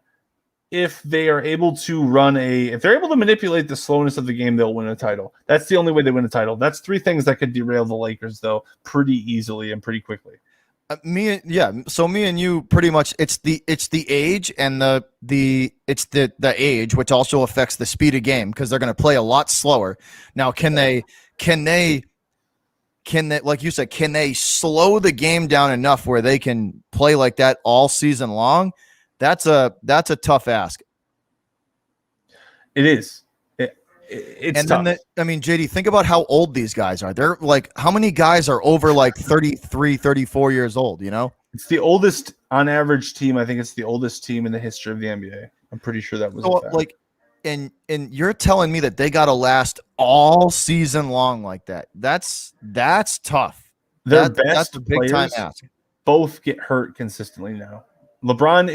if they are able to manipulate the slowness of the game, they'll win a title. That's the only way they win a title. That's three things that could derail the Lakers, though, pretty easily and pretty quickly. So me and you pretty much it's the age and the age, which also affects the speed of game because they're going to play a lot slower. Now, can they like you said, can they slow the game down enough where they can play like that all season long? That's a tough ask. It is. It's tough. JD, think about how old these guys are. They're like, how many guys are over like 33, 34 years old, you know? It's the oldest on average team. I think it's the oldest team in the history of the NBA. I'm pretty sure that was a fact. And you're telling me that they got to last all season long like that. That's tough. That's a big time ask. Both get hurt consistently now. LeBron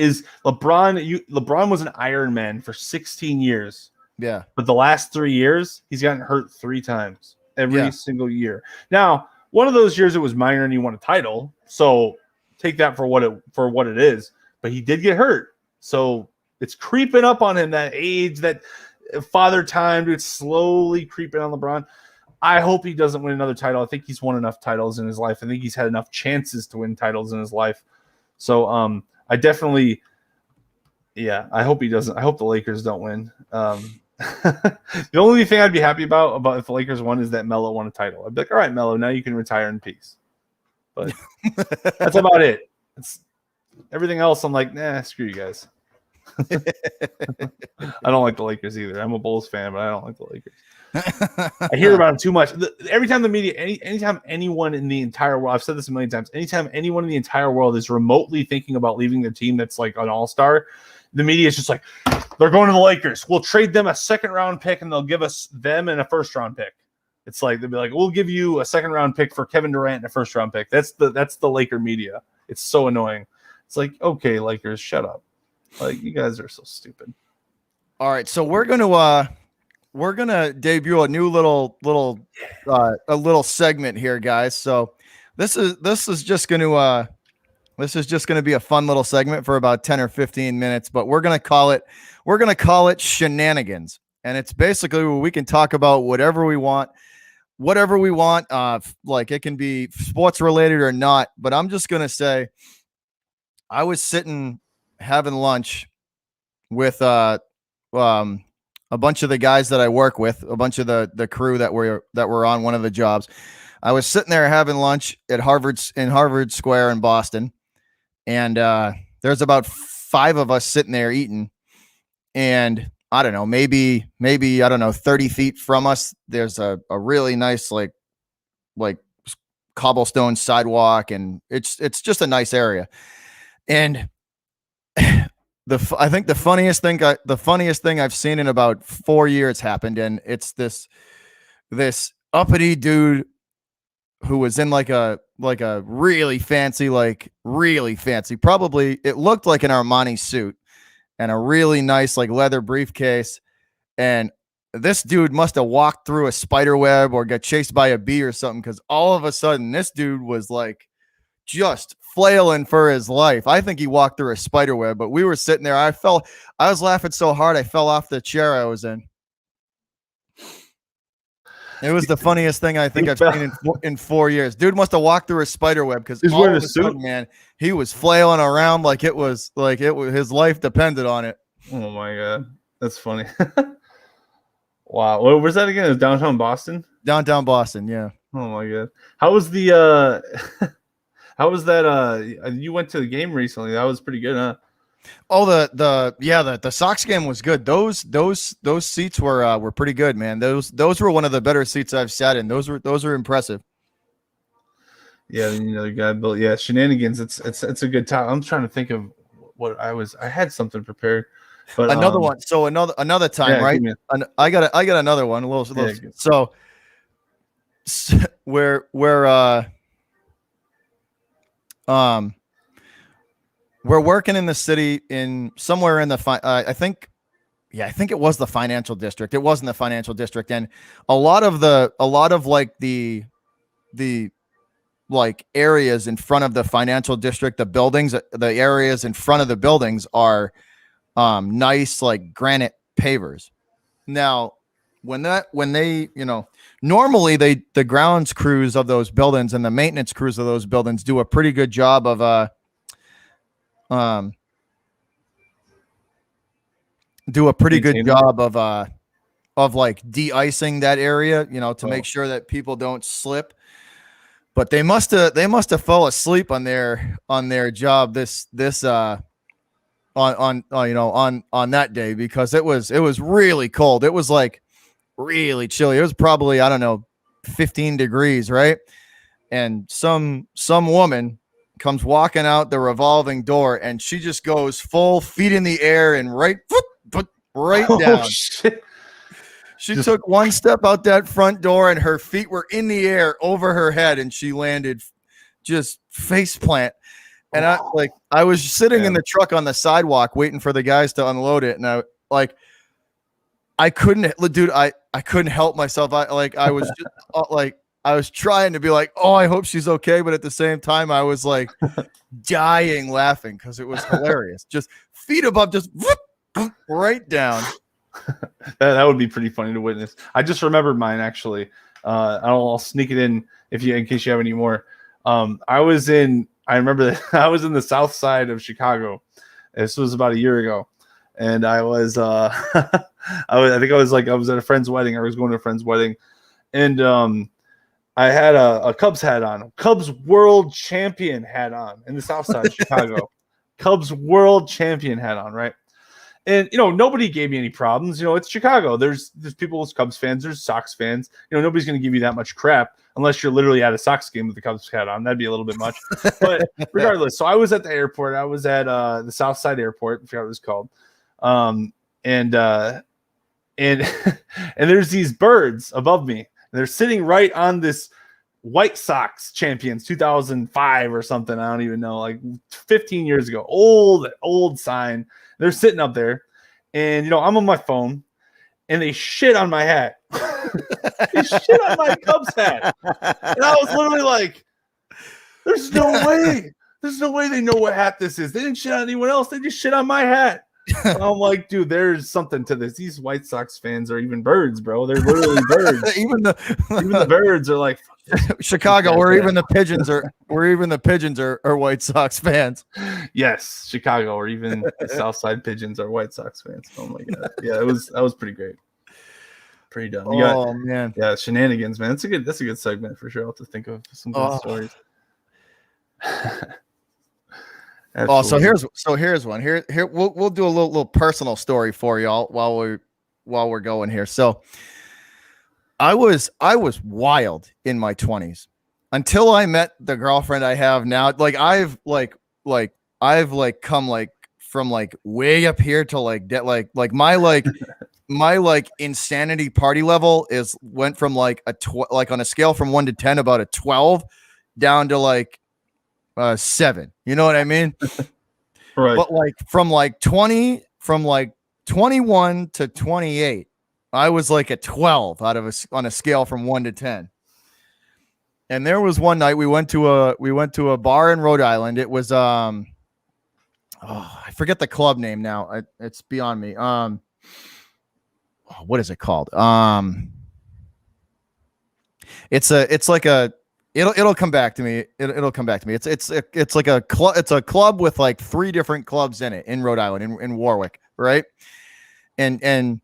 was an Iron Man for 16 years. Yeah. But the last 3 years, he's gotten hurt 3 times every single year. Now, one of those years it was minor and he won a title. So take that for what it is. But he did get hurt. So it's creeping up on him, that age, that father time, it's slowly creeping on LeBron. I hope he doesn't win another title. I think he's won enough titles in his life. I think he's had enough chances to win titles in his life. So I definitely, I hope he doesn't. I hope the Lakers don't win. The only thing I'd be happy about if the Lakers won is that Melo won a title. I'd be like, all right, Melo, now you can retire in peace. But that's about it. Everything else, I'm like, nah, screw you guys. I don't like the Lakers either. I'm a Bulls fan, but I don't like the Lakers. I hear about them too much. Every time the media, anytime anyone in the entire world, I've said this a million times, anytime anyone in the entire world is remotely thinking about leaving their team that's like an all-star, the media is just like, they're going to the Lakers. We'll trade them a second-round pick, and they'll give us them and a first-round pick. It's like, they'll be like, we'll give you a second-round pick for Kevin Durant and a first-round pick. That's the Laker media. It's so annoying. It's like, okay, Lakers, shut up. Like, you guys are so stupid. All right, so we're gonna debut a new little segment here, guys. So this is just gonna be a fun little segment for about 10 or 15 minutes, but we're gonna call it shenanigans, and it's basically where we can talk about whatever we want. Like it can be sports related or not, but I'm just gonna say, I was sitting having lunch with a bunch of the guys that I work with, a bunch of the crew that were on one of the jobs. I was sitting there having lunch at Harvard Square in Boston, and there's about 5 of us sitting there eating, and I don't know, maybe I don't know, 30 feet from us, there's a really nice like cobblestone sidewalk, and it's just a nice area. And I think the funniest thing I've seen in about 4 years happened, and it's this uppity dude who was in like a really fancy, probably it looked like an Armani suit, and a really nice like leather briefcase. And this dude must have walked through a spider web or got chased by a bee or something, because all of a sudden this dude was like just flailing for his life. I think he walked through a spider web, but we were sitting there. I was laughing so hard I fell off the chair I was in. It was the funniest thing I think I've seen in 4 years. Dude must have walked through a spider web, because he's wearing a suit. Sudden, man, he was flailing around like it was his life depended on it. Oh my god, that's funny. Wow, where's that again? It was downtown Boston. Downtown Boston, yeah. Oh my god, how was the? How was that? You went to the game recently. That was pretty good, huh? Oh, the Sox game was good. Those seats were pretty good, man. Those were one of the better seats I've sat in. Those were impressive. Yeah, the guy built. Yeah, shenanigans. It's a good time. I'm trying to think of what I had something prepared, but another one. So another time, yeah, right? I got another one. A little. Yeah, so where we're working in the city in somewhere in the I think it was the financial district. It wasn't the financial district, and a lot of like the like areas in front of the financial district, the buildings, the areas in front of the buildings are nice like granite pavers. Now, when they normally the grounds crews of those buildings and the maintenance crews of those buildings do a pretty good job of like de-icing that area, to make sure that people don't slip. But they must have fell asleep on their job on that day, because it was really cold. It was like really chilly. It was probably, I don't know, 15 degrees, right? And some woman comes walking out the revolving door, and she just goes full feet in the air and right down. Oh, shit. She took one step out that front door, and her feet were in the air over her head, and she landed just face plant. And I was sitting in the truck on the sidewalk waiting for the guys to unload it, and I couldn't help myself. I was just I was trying to be like, oh, I hope she's okay. But at the same time, I was like dying laughing because it was hilarious. Just feet above, just whoop, right down. That would be pretty funny to witness. I just remembered mine, actually. I'll sneak it in in case you have any more. I remember that I was in the south side of Chicago. This was about a year ago. And I was, I was at a friend's wedding. I was going to a friend's wedding. And, I had a Cubs hat on, Cubs World Champion hat on in the South Side of Chicago. Cubs World Champion hat on, right? And nobody gave me any problems. It's Chicago. There's people who's Cubs fans. There's Sox fans. Nobody's going to give you that much crap unless you're literally at a Sox game with the Cubs hat on. That'd be a little bit much. But regardless, so I was at the airport. I was at the South Side Airport. I forgot what it was called. And there's these birds above me. They're sitting right on this White Sox champions 2005 or something. I don't even know, like 15 years ago. Old sign. They're sitting up there, and I'm on my phone, and they shit on my hat. They shit on my Cubs hat, and I was literally like, "There's no way. There's no way they know what hat this is. They didn't shit on anyone else. They just shit on my hat." And I'm like, dude, there's something to this. These White Sox fans are even birds, bro. They're literally birds. even the birds are like Chicago, or even the pigeons are White Sox fans. Yes, Chicago, or even the South Side pigeons are White Sox fans. Oh my god, yeah, that was pretty great. Pretty dumb. Man, yeah, shenanigans, man. That's a good segment for sure. I'll have to think of some good stories. Absolutely. So here's one. Here we'll do a little personal story for y'all while we're going here. So I was wild in my 20s until I met the girlfriend I have now. Like I've come from way up here to my insanity party level went from on a scale from 1 to 10 about a 12 down to 7. You know what I mean? Right. But from 20 from like 21 to 28, I was like a 12 on a scale from 1 to 10. And there was one night we went to a bar in Rhode Island. It was I forget the club name now. It's beyond me. What is it called? It'll come back to me. It'll come back to me. It's like a club. It's a club with like 3 different clubs in it in Rhode Island, in Warwick, right? And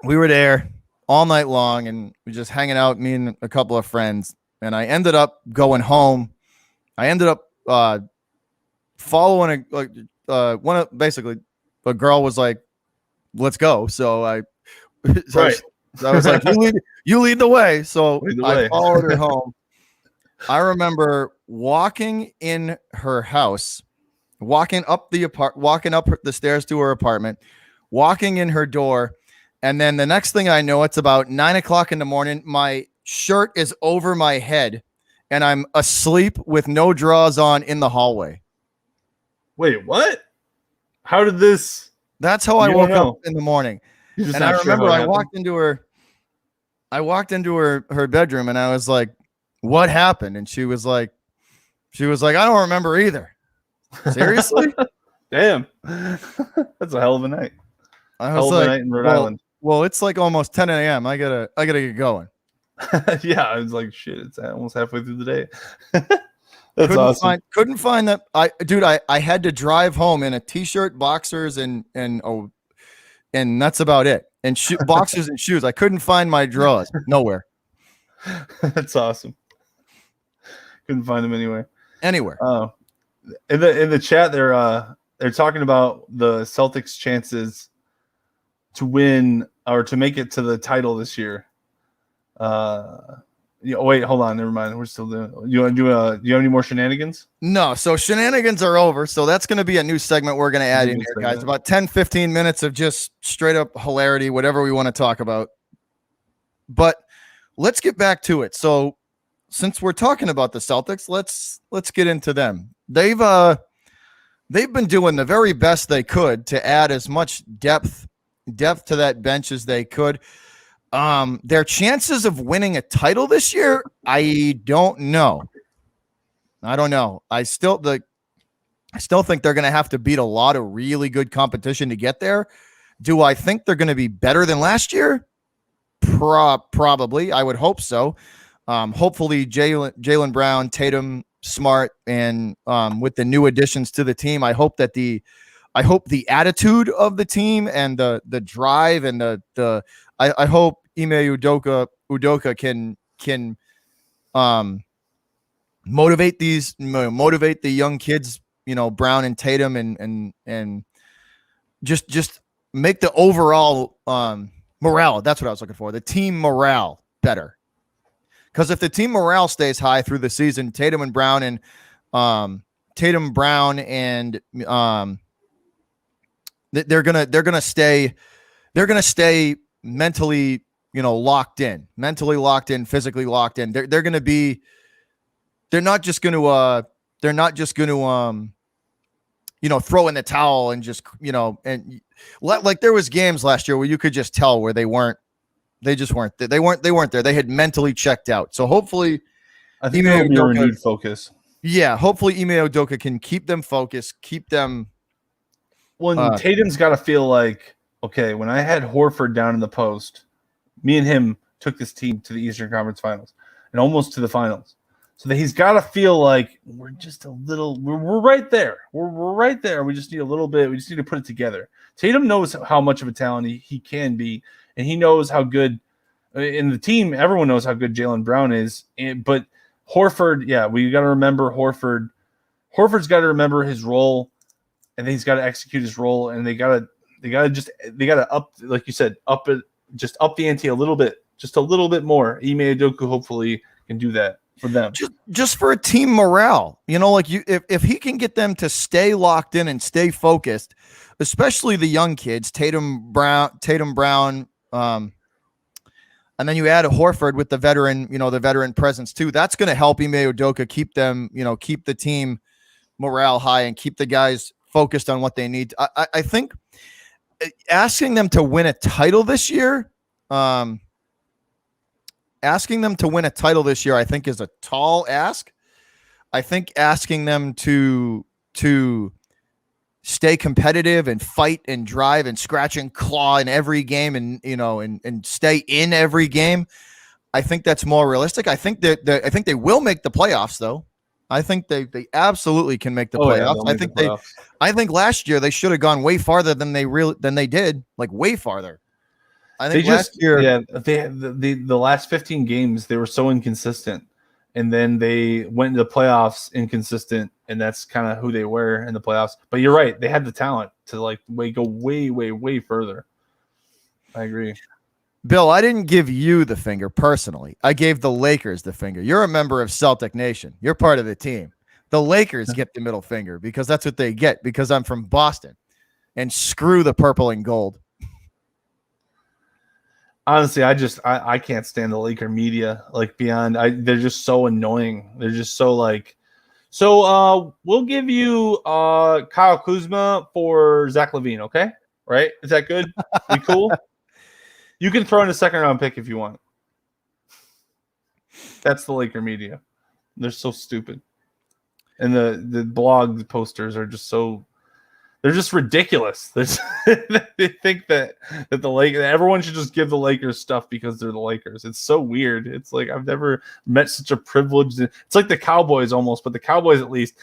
we were there all night long, and we just hanging out, me and a couple of friends. And I ended up going home. I ended up following basically a girl was like, "Let's go." So I was like, "You lead the way." So I followed her home. I remember walking in her house, walking up the stairs to her apartment, walking in her door, and then the next thing I know, it's about 9 o'clock in the morning. My shirt is over my head, and I'm asleep with no drawers on in the hallway. Wait, what? How did this? That's how I woke up in the morning. And I remember I walked into her bedroom, and I was like, "What happened?" And she was like, "I don't remember either." Seriously? Damn. That's a hell of a night. I was like, in Rhode Island. Well, it's like almost 10 a.m. I gotta get going. Yeah, I was like, shit, it's almost halfway through the day. That's awesome. Couldn't find that. I had to drive home in a t-shirt, boxers, and that's about it. And boxers and shoes. I couldn't find my drawers nowhere. That's awesome. Couldn't find them anywhere. In the chat, they're talking about the Celtics' chances to win or to make it to the title this year. Wait, hold on. Never mind. We're still doing. You want to do you have any more shenanigans? No. So shenanigans are over. So that's going to be a new segment we're going to add in here, guys. About 10, 15 minutes of just straight up hilarity, whatever we want to talk about. But let's get back to it. So since we're talking about the Celtics, let's get into them. They've been doing the very best they could to add as much depth to that bench as they could. Their chances of winning a title this year, I don't know. I still think they're going to have to beat a lot of really good competition to get there. Do I think they're going to be better than last year? Probably. I would hope so. Hopefully Jaylen Brown, Tatum, Smart, and with the new additions to the team, I hope the attitude of the team and the drive and I hope Ime Udoka can motivate the young kids, Brown and Tatum, and just make the overall morale. That's what I was looking for. The team morale better. Because if the team morale stays high through the season, Tatum Brown and they're gonna stay mentally, locked in, physically locked in. They're not just going to throw in the towel and just, and like there was games last year where you could just tell where they weren't there. They had mentally checked out. So hopefully I think it'll be a renewed focus. Yeah. Hopefully Ime Udoka can keep them focused, keep them. Tatum's got to feel like, okay, when I had Horford down in the post, me and him took this team to the Eastern Conference Finals and almost to the finals. So that he's got to feel like we're just a little, we're right there. We're right there. We just need a little bit. We just need to put it together. Tatum knows how much of a talent he can be, and he knows how good in the team. Everyone knows how good Jaylen Brown is, but Horford, yeah, we got to remember Horford. Horford's got to remember his role, and then he's got to execute his role, and they got to up, like you said, up the ante a little bit, just a little bit more. Ime Udoka hopefully can do that for them. Just for a team morale, if he can get them to stay locked in and stay focused, especially the young kids, Tatum Brown, and then you add a Horford with the veteran presence too. That's going to help Ime Udoka keep them, keep the team morale high and keep the guys focused on what they need. I think asking them to win a title this year, I think is a tall ask. I think asking them to stay competitive and fight and drive and scratch and claw in every game and stay in every game, I think that's more realistic. I think I think they will make the playoffs though. I think they absolutely can make the playoffs. Yeah, I think last year they should have gone way farther than they did, like way farther. I think last year, they had the last 15 games they were so inconsistent, and then they went into the playoffs inconsistent, and that's kind of who they were in the playoffs. But you're right, they had the talent to go way further. I agree. Bill, I didn't give you the finger personally. I gave the Lakers the finger. You're a member of Celtic Nation. You're part of the team. The Lakers get the middle finger because that's what they get because I'm from Boston. And screw the purple and gold. Honestly, I can't stand the Laker media beyond. They're just so annoying. They're just so we'll give you Kyle Kuzma for Zach LaVine, okay? Right? Is that good? We cool? You can throw in a second-round pick if you want. That's the Laker media. They're so stupid. And the blog posters are just they're just ridiculous. They think that the Lakers, everyone should just give the Lakers stuff because they're the Lakers. It's so weird. It's like I've never met such a privileged. It's like the Cowboys almost, but the Cowboys at least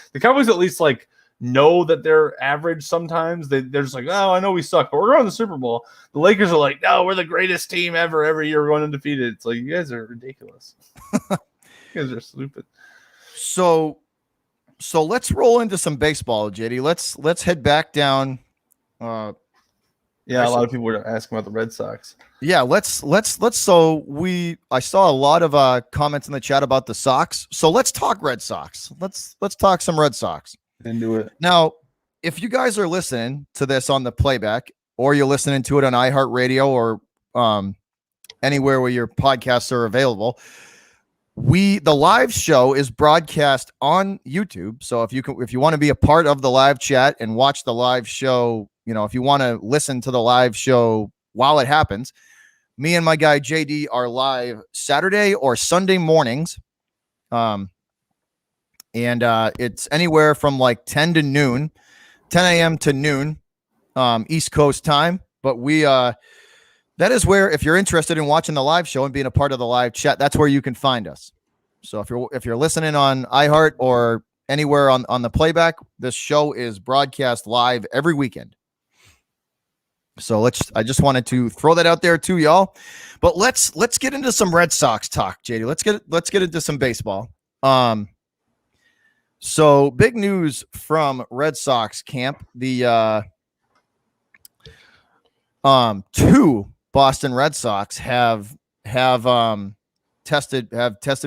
know that they're average sometimes. They're just like, oh, I know we suck, but we're going to the Super Bowl. The Lakers are like, no, we're the greatest team ever. Every year we're going undefeated. It's like, you guys are ridiculous. You guys are stupid. So let's roll into some baseball, JD. Let's head back down. A lot of people were asking about the Red Sox. Yeah, let's. I saw a lot of comments in the chat about the Sox. So let's talk Red Sox. Let's talk some Red Sox. Into it. Now, if you guys are listening to this on the playback, or you're listening to it on iHeartRadio or anywhere where your podcasts are available, the live show is broadcast on YouTube. So if you want to be a part of the live chat and watch the live show, if you want to listen to the live show while it happens, me and my guy JD are live Saturday or Sunday mornings. And it's anywhere from 10 a.m. to noon, East Coast time. But that is where, if you're interested in watching the live show and being a part of the live chat, that's where you can find us. So if you're listening on iHeart or anywhere on the playback, this show is broadcast live every weekend. So I just wanted to throw that out there to y'all. But let's get into some Red Sox talk, JD. Let's get into some baseball. So big news from Red Sox camp. The two Boston Red Sox have tested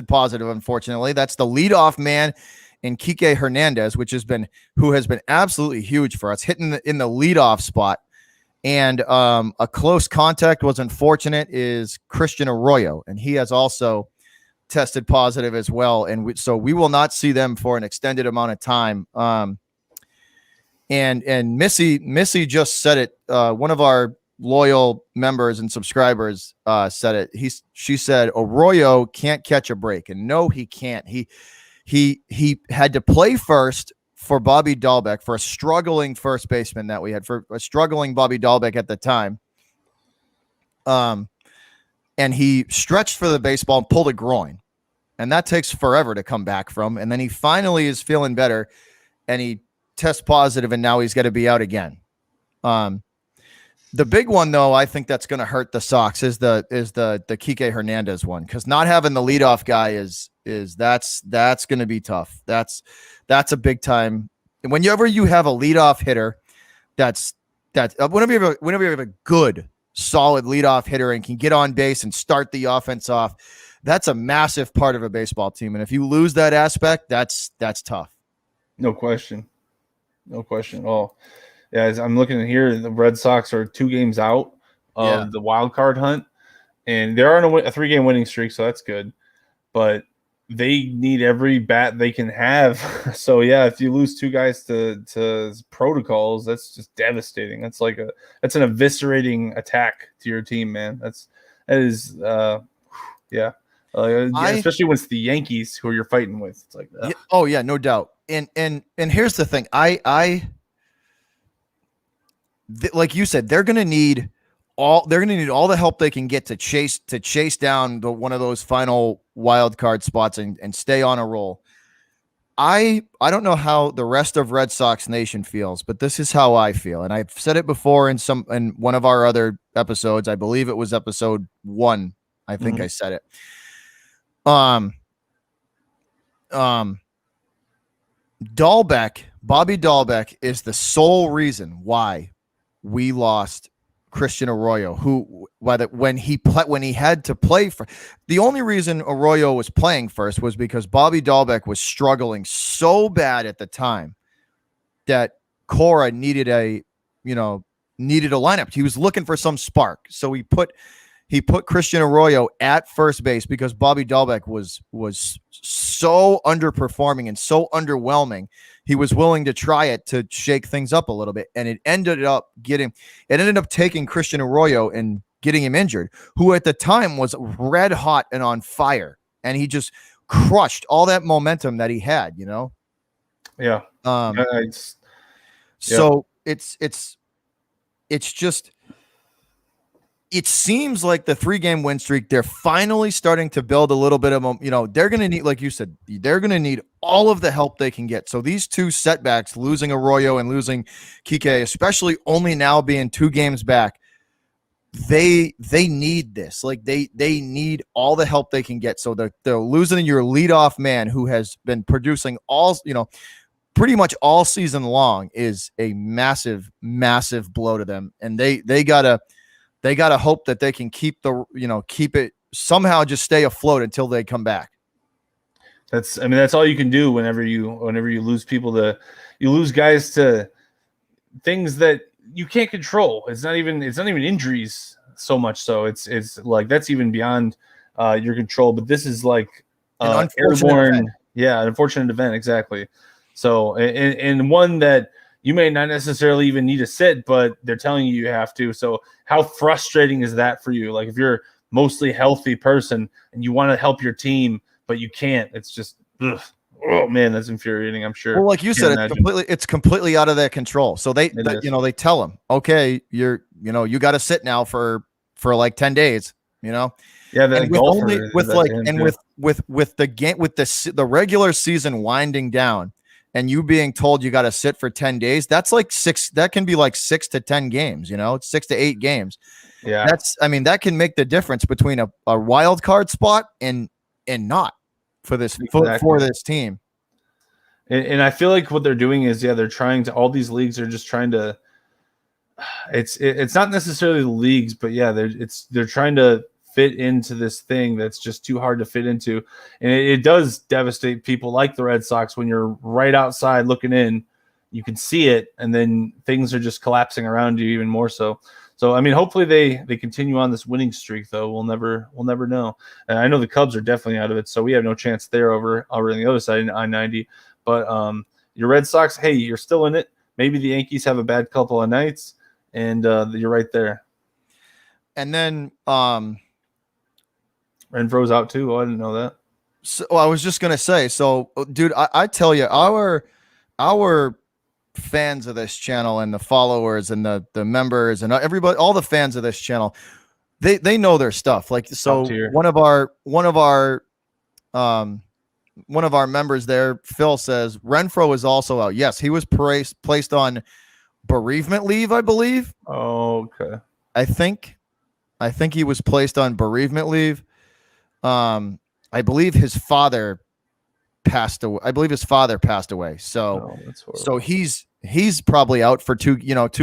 positive, unfortunately. That's the leadoff man in Kike Hernandez, who has been absolutely huge for us, hitting in the leadoff spot. And a close contact was unfortunate is Christian Arroyo, and he has also tested positive as well, and so we will not see them for an extended amount of time. And Missy just said it. One of our loyal members and subscribers said it. She said Arroyo can't catch a break, and no, he can't. He had to play first for Bobby Dahlbeck, for a struggling first baseman that we had, for a struggling Bobby Dahlbeck at the time. And he stretched for the baseball and pulled a groin. And that takes forever to come back from. And then he finally is feeling better and he tests positive, and now he's got to be out again. The big one, though, I think that's going to hurt the Sox is the Kike Hernandez one, because not having the leadoff guy that's going to be tough. That's a big time. And whenever you have a leadoff hitter, whenever you have a good, solid leadoff hitter and can get on base and start the offense off, that's a massive part of a baseball team. And if you lose that aspect, that's tough. No question at all. Yeah, as I'm looking at here, the Red Sox are 2 games out of the wild card hunt, and they're on a 3-game winning streak, so that's good. But they need every bat they can have. So yeah, if you lose 2 guys to protocols, that's just devastating. That's an eviscerating attack to your team, man. That is yeah. Especially when it's the Yankees who you're fighting with. It's like, ugh. Oh yeah, no doubt. And here's the thing. Like you said, they're gonna need all the help they can get to chase down one of those final wild card spots and stay on a roll. I don't know how the rest of Red Sox Nation feels, but this is how I feel. And I've said it before in one of our other episodes. I believe it was episode 1. I think I said it. Bobby Dahlbeck is the sole reason why we lost Christian Arroyo, who when he had to play for, the only reason Arroyo was playing first was because Bobby Dahlbeck was struggling so bad at the time that Cora needed a lineup. He was looking for some spark. So he put Christian Arroyo at first base because Bobby Dahlbeck was so underperforming and so underwhelming. He was willing to try it to shake things up a little bit, and it ended up taking Christian Arroyo and getting him injured, who at the time was red hot and on fire, and he just crushed all that momentum that he had, Yeah. So it's just, it seems like the 3-game win streak, they're finally starting to build a little bit of they're going to need, like you said, they're going to need all of the help they can get. So these 2 setbacks, losing Arroyo and losing Kike, especially only now being 2 games back, they need this. Like they need all the help they can get. So they're losing your leadoff man who has been producing pretty much all season long is a massive, massive blow to them. And they gotta hope that they can keep it somehow, just stay afloat until they come back. That's all you can do whenever you lose people you lose guys to things that you can't control. It's not even injuries so much. So it's like, that's even beyond your control, but this is like an airborne event. Yeah, an unfortunate event. Exactly. So, and one that you may not necessarily even need to sit, but they're telling you have to. So how frustrating is that for you? Like, if you're mostly healthy person and you want to help your team, but you can't, it's just, ugh. Oh man, that's infuriating. I'm sure. Well, like you said, it's completely out of their control. So they tell them, okay, you got to sit now for like 10 days, Yeah. And with the regular season winding down, and you being told you got to sit for 10 days, that's like that can be like 6 to 10 games, it's 6 to 8 games. Yeah. That can make the difference between a wild card spot and not for this, for this team. And I feel like what they're doing is, they're trying to, all these leagues are just trying to, it's not necessarily the leagues, but they're trying to fit into this thing that's just too hard to fit into. And it does devastate people like the Red Sox when you're right outside looking in, you can see it, and then things are just collapsing around you even more so. So, hopefully they continue on this winning streak, though. We'll never know. And I know the Cubs are definitely out of it, so we have no chance there over on the other side in I-90. But your Red Sox, hey, you're still in it. Maybe the Yankees have a bad couple of nights, and you're right there. And then Renfro's out too. Oh, I didn't know that. So I was just gonna say, so dude, I tell you, our fans of this channel and the followers and the members and everybody, all the fans of this channel, they know their stuff. Like, so one of our members there, Phil, says Renfro is also out. Yes, he was placed on bereavement leave, I believe. Oh, okay. I think he was placed on bereavement leave. I believe his father passed away. So, so he's probably out for 2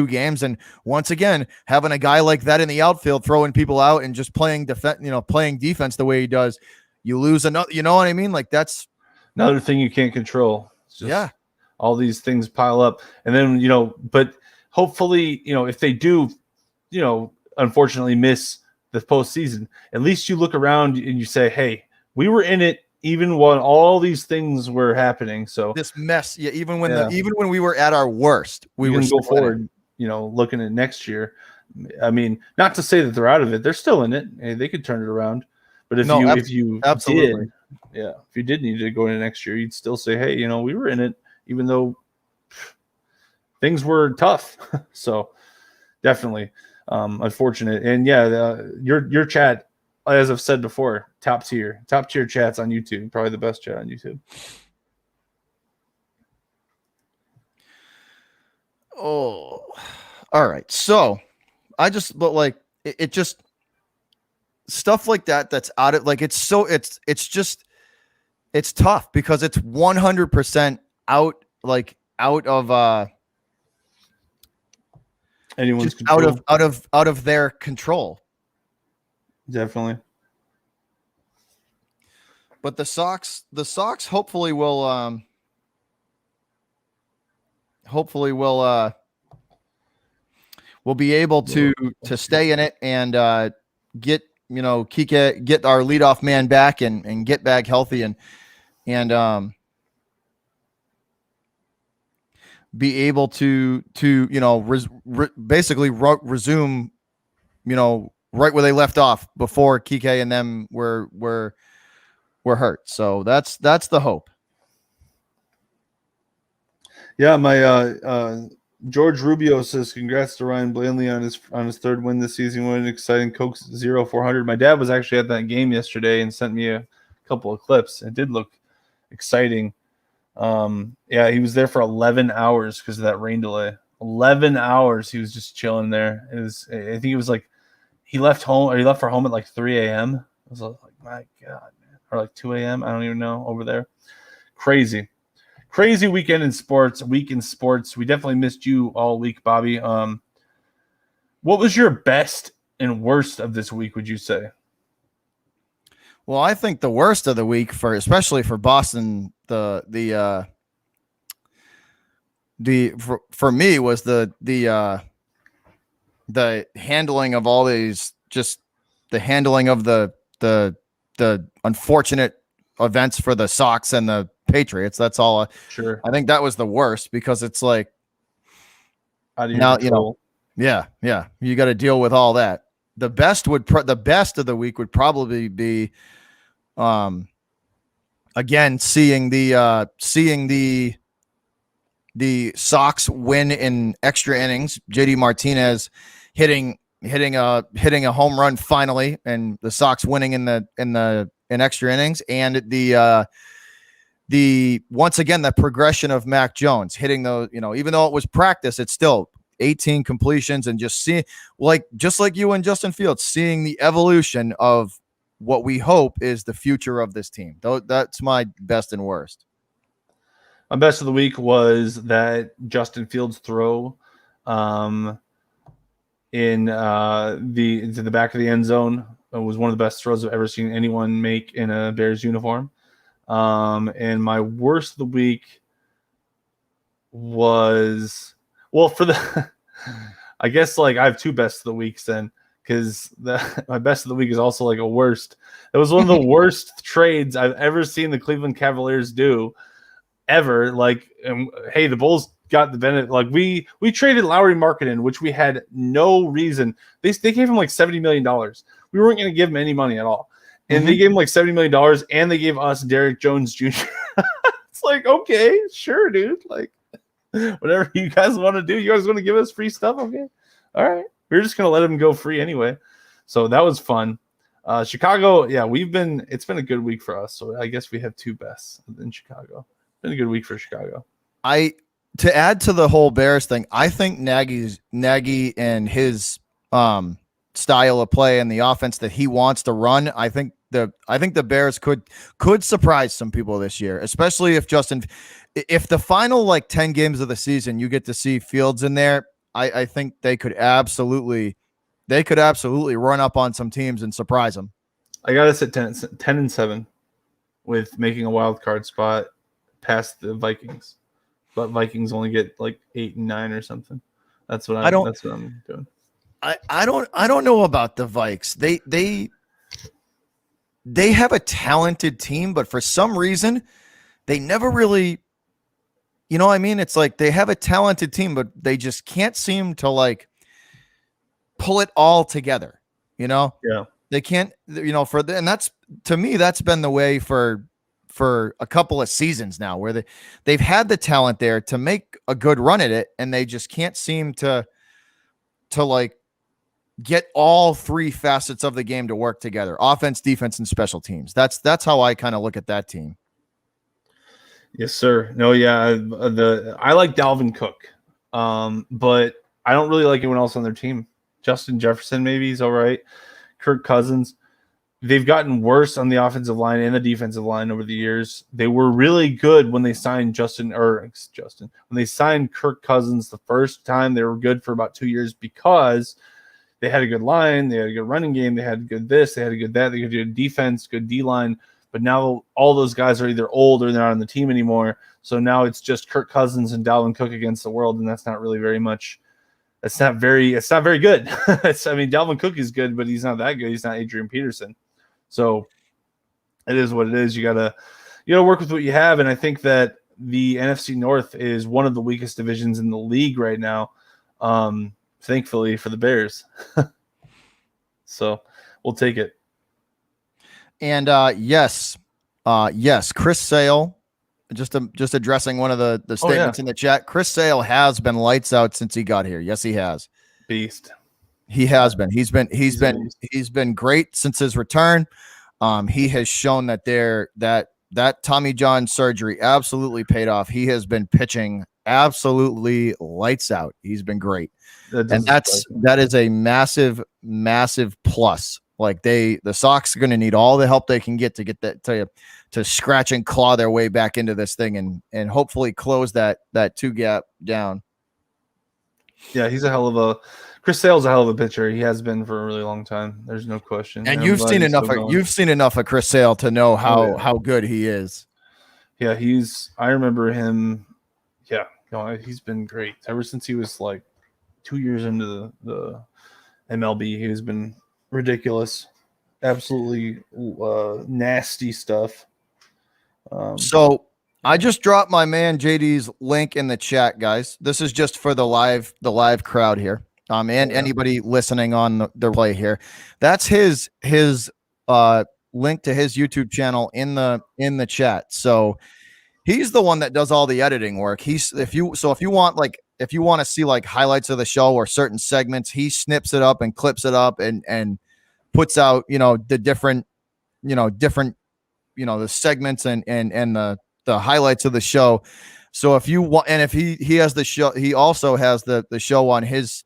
games. And once again, having a guy like that in the outfield, throwing people out and just playing defense the way he does, you lose another, you know what I mean? Like, that's another thing you can't control. It's just all these things pile up. And then, but hopefully, if they do, unfortunately miss the postseason, at least you look around and you say, hey, we were in it even when all these things were happening. So this mess, even when we were at our worst, we were can go still in it. forward. Looking at next year. I mean, not to say that they're out of it; they're still in it. Hey, they could turn it around. But if you absolutely if you did need to go into next year, you'd still say, hey, we were in it, even though things were tough. So definitely unfortunate. And your chat, as I've said before, top tier chats on YouTube, probably the best chat on YouTube. Oh, all right. So it just stuff like that. That's out of it's tough because it's 100% out of anyone's control. out of their control. Definitely. But the Sox hopefully will be able to stay in it and get Kike, get our leadoff man back and get back healthy and be able to basically resume right where they left off before Kike and them were hurt. So that's the hope. Yeah, my George Rubio says congrats to Ryan Blanley on his third win this season. What an exciting Coke 0400. My dad was actually at that game yesterday and sent me a couple of clips. It did look exciting. He was there for 11 hours because of that rain delay. 11 hours he was just chilling there. I think it was like he left for home at like 3 a.m. I was like, my God, man. Or like 2 a.m. I don't even know over there. Crazy week in sports. We definitely missed you all week, Bobby. What was your best and worst of this week, would you say? Well, I think the worst of the week especially for Boston, for me was the handling of all these, just the handling of the unfortunate events for the Sox and the Patriots. That's all. Sure. I think that was the worst because it's like out of your control. You got to deal with all that. The best of the week would probably be, again, seeing the Sox win in extra innings. JD Martinez hitting a home run finally, and the Sox winning in extra innings, and the once again the progression of Mac Jones hitting those, even though it was practice, it's still 18 completions, and just like you and Justin Fields, seeing the evolution of what we hope is the future of this team. That's my best and worst. My best of the week was that Justin Fields throw into the back of the end zone. It was one of the best throws I've ever seen anyone make in a Bears uniform. And my worst of the week was, I guess I have two best of the weeks then, because my best of the week is also like a worst. It was one of the worst trades I've ever seen the Cleveland Cavaliers do ever. Hey, the Bulls got the benefit. We traded Lauri Markkanen, which we had no reason. They gave him like $70 million. We weren't going to give him any money at all. And they gave him like $70 million, and they gave us Derrick Jones Jr. It's like, okay, sure, dude. Whatever you guys want to do. You guys want to give us free stuff? Okay. All right. We're just going to let him go free anyway. So that was fun. Chicago, it's been a good week for us. So I guess we have two bests in Chicago. It's been a good week for Chicago. To add to the whole Bears thing, I think Nagy and his style of play and the offense that he wants to run, I think the Bears could surprise some people this year, especially if the final 10 games of the season you get to see Fields in there. I think they could absolutely run up on some teams and surprise them. I got us at 10-7 with making a wild card spot past the Vikings, but Vikings only get 8 and 9 or something. That's what I'm doing. I don't know about the Vikes. they have a talented team, but for some reason, they never really, you know what I mean? It's like they have a talented team, but they just can't seem to like pull it all together, you know? Yeah. They can't, you know, and that's, to me, that's been the way for a couple of seasons now, where they've had the talent there to make a good run at it, and they just can't seem to like get all three facets of the game to work together: offense, defense, and special teams. That's how I kind of look at that team. Yes, sir. No, yeah. I like Dalvin Cook, but I don't really like anyone else on their team. Justin Jefferson, maybe he's all right. Kirk Cousins. They've gotten worse on the offensive line and the defensive line over the years. They were really good when they signed when they signed Kirk Cousins the first time. They were good for about 2 years because they had a good line, they had a good running game, they had good this, they had a good that, they had good defense, good D-line. But now all those guys are either old or they're not on the team anymore. So now it's just Kirk Cousins and Dalvin Cook against the world, and that's not really very much. It's not very good. Dalvin Cook is good, but he's not that good. He's not Adrian Peterson. So it is what it is. You gotta work with what you have. And I think that the NFC North is one of the weakest divisions in the league right now. Thankfully for the Bears. So we'll take it. And yes, Chris Sale, just addressing one of the statements in the chat. Chris Sale has been lights out since he got here. Yes, he has. Beast. He has been. He's been great since his return. He has shown that that Tommy John surgery absolutely paid off. He has been pitching absolutely lights out. He's been great. That is a massive, massive plus. Like the Sox are going to need all the help they can get that to scratch and claw their way back into this thing and hopefully close that 2 gap down. Yeah, Chris Sale's a hell of a pitcher. He has been for a really long time. There's no question. And you've seen enough of Chris Sale to know how good he is. Yeah, I remember him. Yeah, he's been great ever since he was like 2 years into the MLB. He's been ridiculous, absolutely nasty stuff. So I just dropped my man JD's link in the chat, guys. This is just for the live crowd here. And anybody listening on the play here. That's his link to his YouTube channel in the chat. So he's the one that does all the editing work. If you want to see like highlights of the show or certain segments, he snips it up and clips it up and puts out, the different the segments and the highlights of the show. So if you want, and if he has the show, he also has the show on his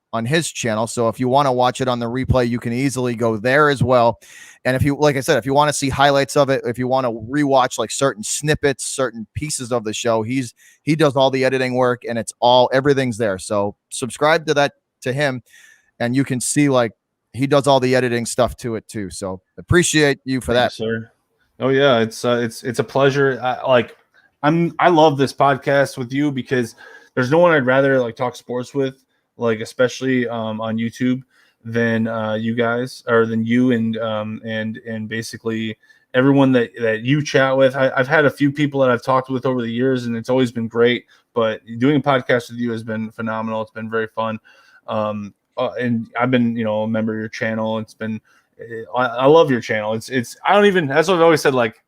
channel. So if you want to watch it on the replay, you can easily go there as well. And if you want to see highlights of it, if you want to rewatch like certain snippets, certain pieces of the show, he does all the editing work and everything's there. So subscribe to him and you can see like he does all the editing stuff to it too. So appreciate you for that, sir. Oh yeah. It's a pleasure. I love this podcast with you because there's no one I'd rather like talk sports with, like especially on YouTube than you guys, or than you and basically everyone that you chat with. I've had a few people that I've talked with over the years, and it's always been great. But doing a podcast with you has been phenomenal. It's been very fun, and I've been a member of your channel. It's been I love your channel. It's I don't even. That's what I've always said. Like.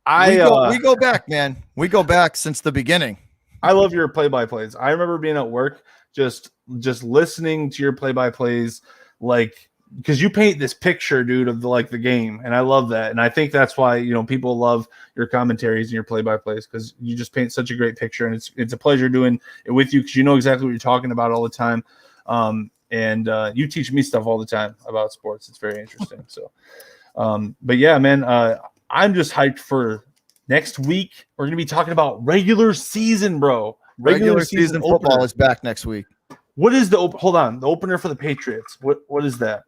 We go back, man. We go back since the beginning. I love your play-by-plays. I remember being at work, just listening to your play-by-plays, like because you paint this picture, dude, of the game, and I love that. And I think that's why people love your commentaries and your play-by-plays because you just paint such a great picture, and it's a pleasure doing it with you because you know exactly what you're talking about all the time. And you teach me stuff all the time about sports. It's very interesting. So, but yeah, man. I'm just hyped for next week. We're going to be talking about regular season, bro. Regular season football is back next week. What is the opener for the Patriots? What is that?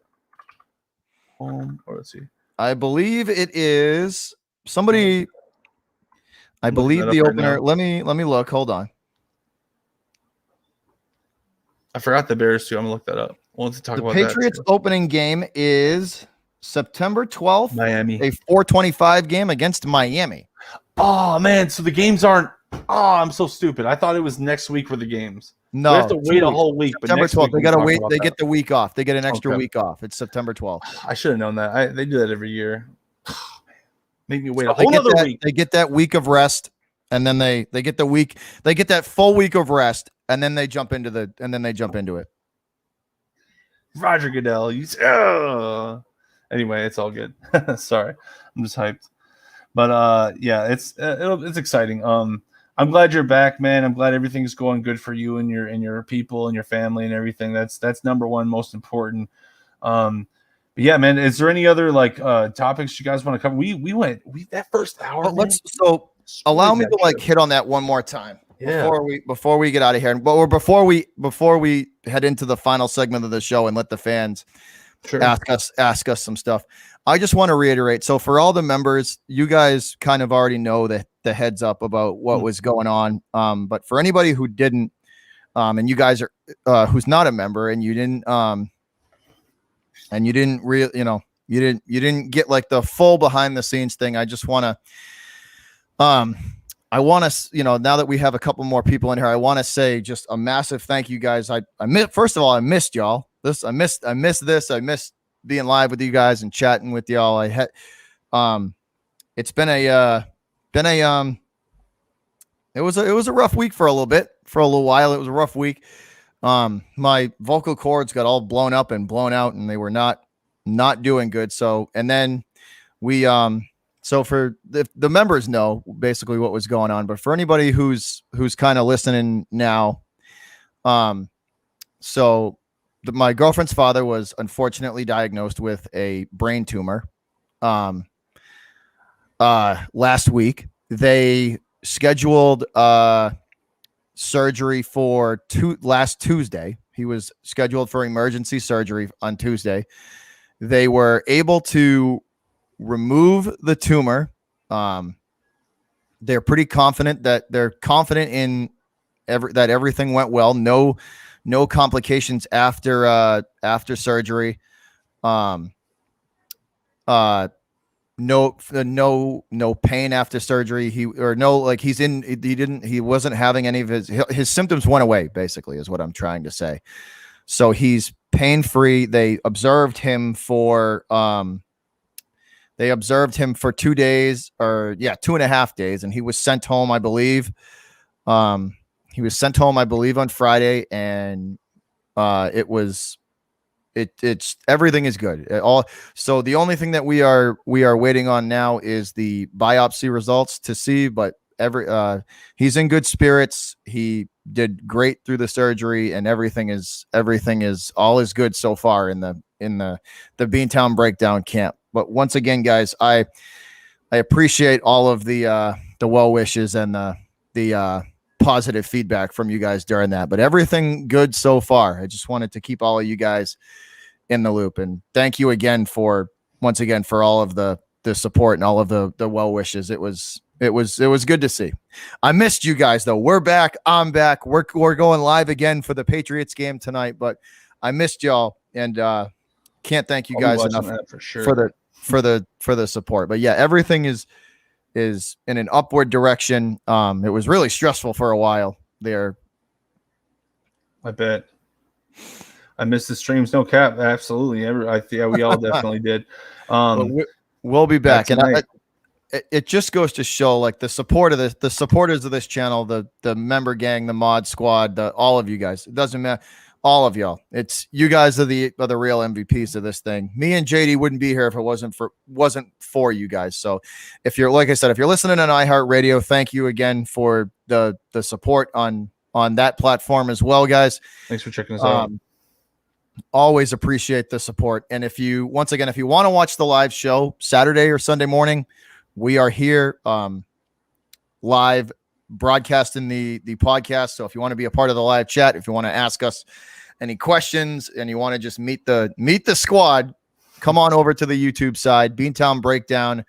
Let's see. I believe it is somebody. I believe the opener. Let me look. Hold on. I forgot the Bears too. I'm gonna look that up. We'll have to talk about the Patriots opening game is September 12th, Miami. a 4:25 game against Miami. Oh man, so the games aren't. Oh, I'm so stupid. I thought it was next week for the games. No, we have to wait a weeks. whole week. September but next 12th, week they got to wait. They get the week off. They get an extra week off. It's September 12th. I should have known that. They do that every year. Make me wait So a whole other week. They get that week of rest, and then they get the week. They get that full week of rest, and then they jump into it. Roger Goodell. Anyway, it's all good. Sorry, I'm just hyped. But yeah, it's exciting. I'm glad you're back, man. I'm glad everything's going good for you and your people and your family and everything. That's number one, most important. But yeah, man, is there any other topics you guys want to cover? We went that first hour. Allow me to hit on that one more time. Yeah. Before we get out of here, but before we head into the final segment of the show and let the fans ask us some stuff, I just want to reiterate. So for all the members, you guys kind of already know the heads up about what was going on. But for anybody who didn't, and you guys are who's not a member and you didn't you didn't get like the full behind the scenes thing. I just want to now that we have a couple more people in here, I want to say just a massive thank you guys. First of all, I missed y'all. I missed being live with you guys and chatting with y'all. It's been it was a rough week for a little bit. For a little while, it was a rough week. My vocal cords got all blown up and blown out, and they were not doing good. So, and then we so for the members know basically what was going on, but for anybody who's kind of listening now, my girlfriend's father was unfortunately diagnosed with a brain tumor. Last week they scheduled surgery for last Tuesday. He was scheduled for emergency surgery on Tuesday. They were able to remove the tumor. They're pretty confident that in that everything went well. No complications after surgery. No pain after surgery. He wasn't having any of his symptoms went away, basically, is what I'm trying to say. So he's pain-free. They observed him for 2 days, or 2.5 days, and he was sent home, I believe. He was sent home, I believe, on Friday, and it's everything is good. So the only thing that we are waiting on now is the biopsy results to see, but he's in good spirits. He did great through the surgery, and everything is all is good so far in the Beantown Breakdown camp. But once again, guys, I appreciate all of the well wishes and the positive feedback from you guys during that, but everything good so far. I just wanted to keep all of you guys in the loop, and thank you again for all of the support and all of the well wishes. It was good to see. I missed you guys though. We're back. I'm back. We're going live again for the Patriots game tonight, but I missed y'all, and can't thank you guys enough for sure for the support. But yeah, everything is in an upward direction. It was really stressful for a while there. I bet. I missed the streams. No cap. Absolutely. We all definitely did. We'll be back. And it just goes to show, like, the supporters of this channel, the member gang, the mod squad, all of you guys. It doesn't matter. All of y'all. It's you guys are the real MVPs of this thing. Me and JD wouldn't be here if it wasn't for you guys. So if you're, like I said, if you're listening on iHeartRadio, thank you again for the support on that platform as well, guys. Thanks for checking us out. Always appreciate the support. And if you want to watch the live show Saturday or Sunday morning, we are here live broadcasting the podcast. So if you want to be a part of the live chat, if you want to ask us any questions and you want to just meet the squad, come on over to the YouTube side, Beantown Breakdown.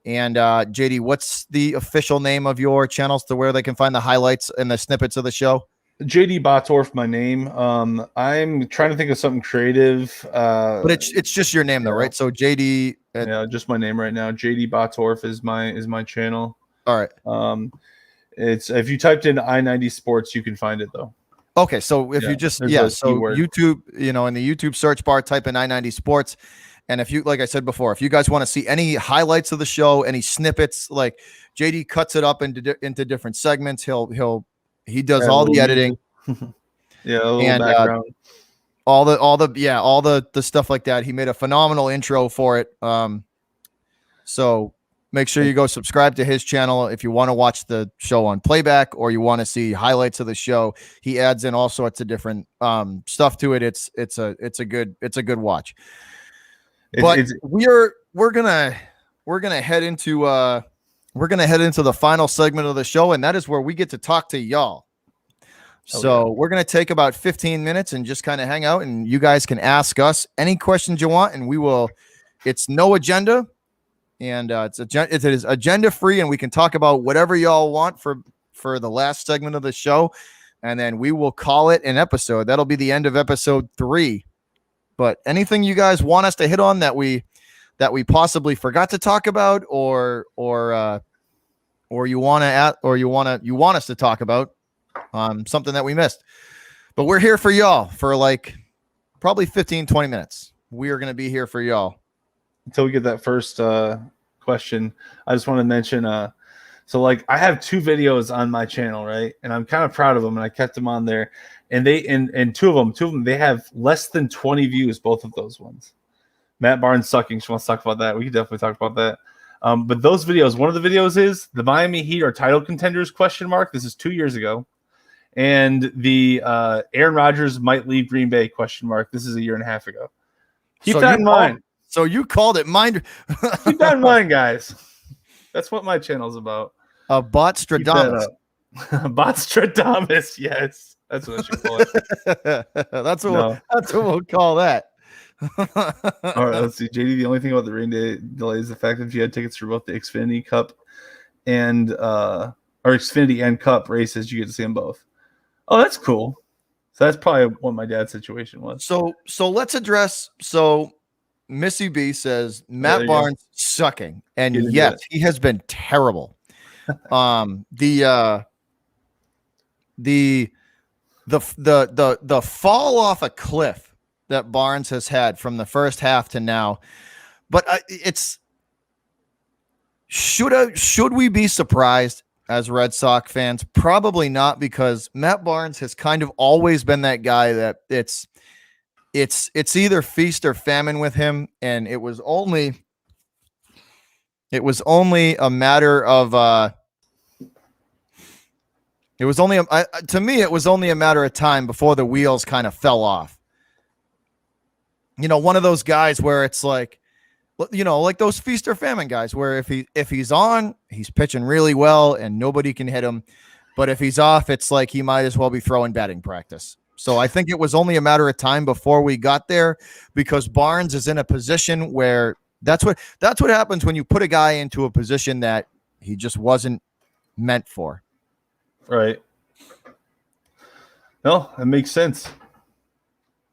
And JD, what's the official name of your channels to where they can find the highlights and the snippets of the show? JD Botorf, my name. I'm trying to think of something creative. But it's just your name though, right? So JD. Yeah, just my name right now. JD Botorf is my channel. All right. It's if you typed in I-90 Sports, you can find it though. Okay, so if you just so keyword. YouTube, in the YouTube search bar, type in I-90 Sports, and if you, like I said before, if you guys want to see any highlights of the show, any snippets, like JD cuts it up into different segments. He does all the editing. Yeah, a little background. All the stuff like that. He made a phenomenal intro for it. So make sure you go subscribe to his channel if you want to watch the show on playback or you want to see highlights of the show. He adds in all sorts of different stuff to it. It's a good watch. But we're gonna head into the final segment of the show, and that is where we get to talk to y'all. So we're going to take about 15 minutes and just kind of hang out, and you guys can ask us any questions you want, and we will. It's no agenda, and it is agenda free, and we can talk about whatever y'all want for the last segment of the show, and then we will call it an episode. That'll be the end of episode 3. But anything you guys want us to hit on that we possibly forgot to talk about, or you want us to talk about. Something that we missed, but we're here for y'all for like probably 15-20 minutes. We are going to be here for y'all until we get that first question. I just want to mention so like I have 2 videos on my channel, right, and I'm kind of proud of them, and I kept them on there, and they and two of them they have less than 20 views, both of those ones. Matt Barnes sucking. She wants to talk about that. We can definitely talk about that. But those videos, one of the videos is the Miami Heat are title contenders ? This is 2 years ago. And the Aaron Rodgers might leave Green Bay ? This is a year and a half ago. Keep that in mind. So you called it mind. Keep that in mind, guys. That's what my channel's about. Botstradamus. Botstradamus, yes. That's what I should call it. That's what we'll call that. All right, let's see. JD, the only thing about the rain delay is the fact that if you had tickets for both the Xfinity Cup and or Xfinity and Cup races, you get to see them both. Oh, that's cool. So that's probably what my dad's situation was. So let's address. So Missy B says Matt Barnes sucking, and yes, he has been terrible. The fall off a cliff that Barnes has had from the first half to now, but should we be surprised? As Red Sox fans, probably not, because Matt Barnes has kind of always been that guy that it's either feast or famine with him, and it was only a matter of to me it was only a matter of time before the wheels kind of fell off. One of those guys where it's like, like those feast or famine guys, where if he's on, he's pitching really well and nobody can hit him. But if he's off, it's like he might as well be throwing batting practice. So I think it was only a matter of time before we got there, because Barnes is in a position where that's what happens when you put a guy into a position that he just wasn't meant for. Right. No, that makes sense.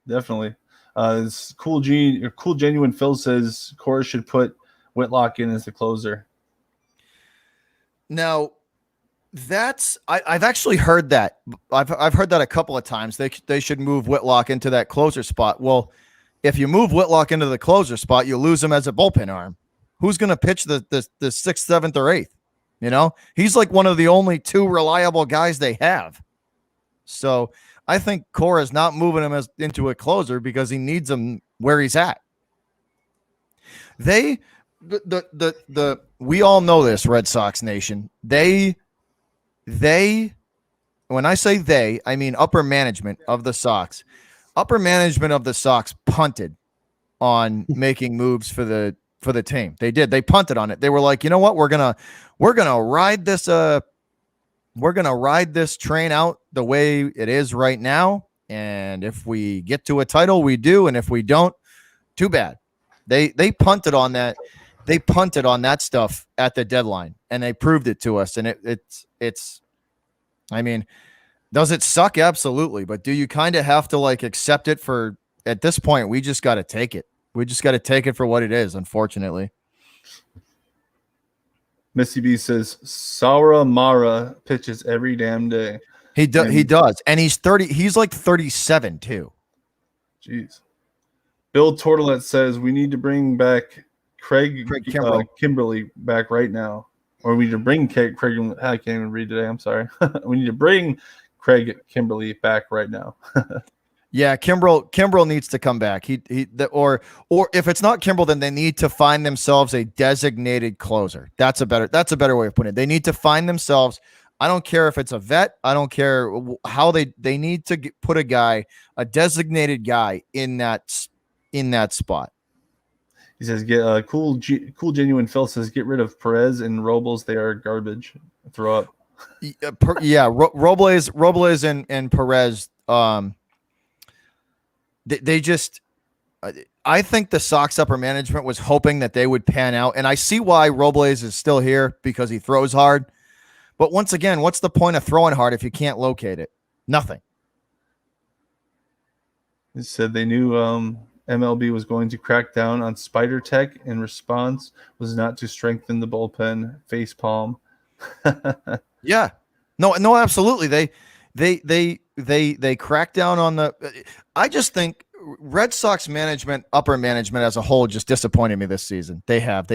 Definitely. This cool genuine Phil says Cora should put Whitlock in as the closer. Now, I've actually heard that. I've heard that a couple of times. They should move Whitlock into that closer spot. Well, if you move Whitlock into the closer spot, you lose him as a bullpen arm. Who's going to pitch the 6th, 7th, or 8th? He's like one of the only 2 reliable guys they have. So I think Cora's not moving him into a closer because he needs him where he's at. We all know this, Red Sox Nation. When I say they, I mean upper management of the Sox. Upper management of the Sox punted on making moves for the team. They did. They punted on it. They were like, you know what? We're gonna ride this. We're going to ride this train out the way it is right now. And if we get to a title, we do. And if we don't, too bad. They punted on that. They punted on that stuff at the deadline, and they proved it to us. And it's I mean, Does it suck? Absolutely. But do you kind of have to like accept it for at this point? We just got to take it. We just got to take it for what it is, unfortunately. Missy B says Saura Mara pitches every damn day. He does. And he's 30. He's like 37 too. Jeez. Bill Tortolet says we need to bring back Craig Kimberly back right now. Or we need to bring Craig. I can't even read today. I'm sorry. We need to bring Craig Kimberly back right now. Yeah, Kimbrel needs to come back. Or if it's not Kimbrel, then they need to find themselves a designated closer. That's a better way of putting it. They need to find themselves. I don't care if it's a vet. I don't care how they need to put a designated guy in that spot. He says, "Get cool, genuine." Phil says, "Get rid of Perez and Robles. They are garbage. Throw up." Robles and Perez. They just, I think the Sox upper management was hoping that they would pan out. And I see why Robles is still here because he throws hard. But once again, what's the point of throwing hard if you can't locate it? Nothing. He said they knew MLB was going to crack down on Spider Tech. In response, was not to strengthen the bullpen. Face palm. Yeah. No, absolutely. They crack down on the. I just think Red Sox management, upper management as a whole, just disappointed me this season. They have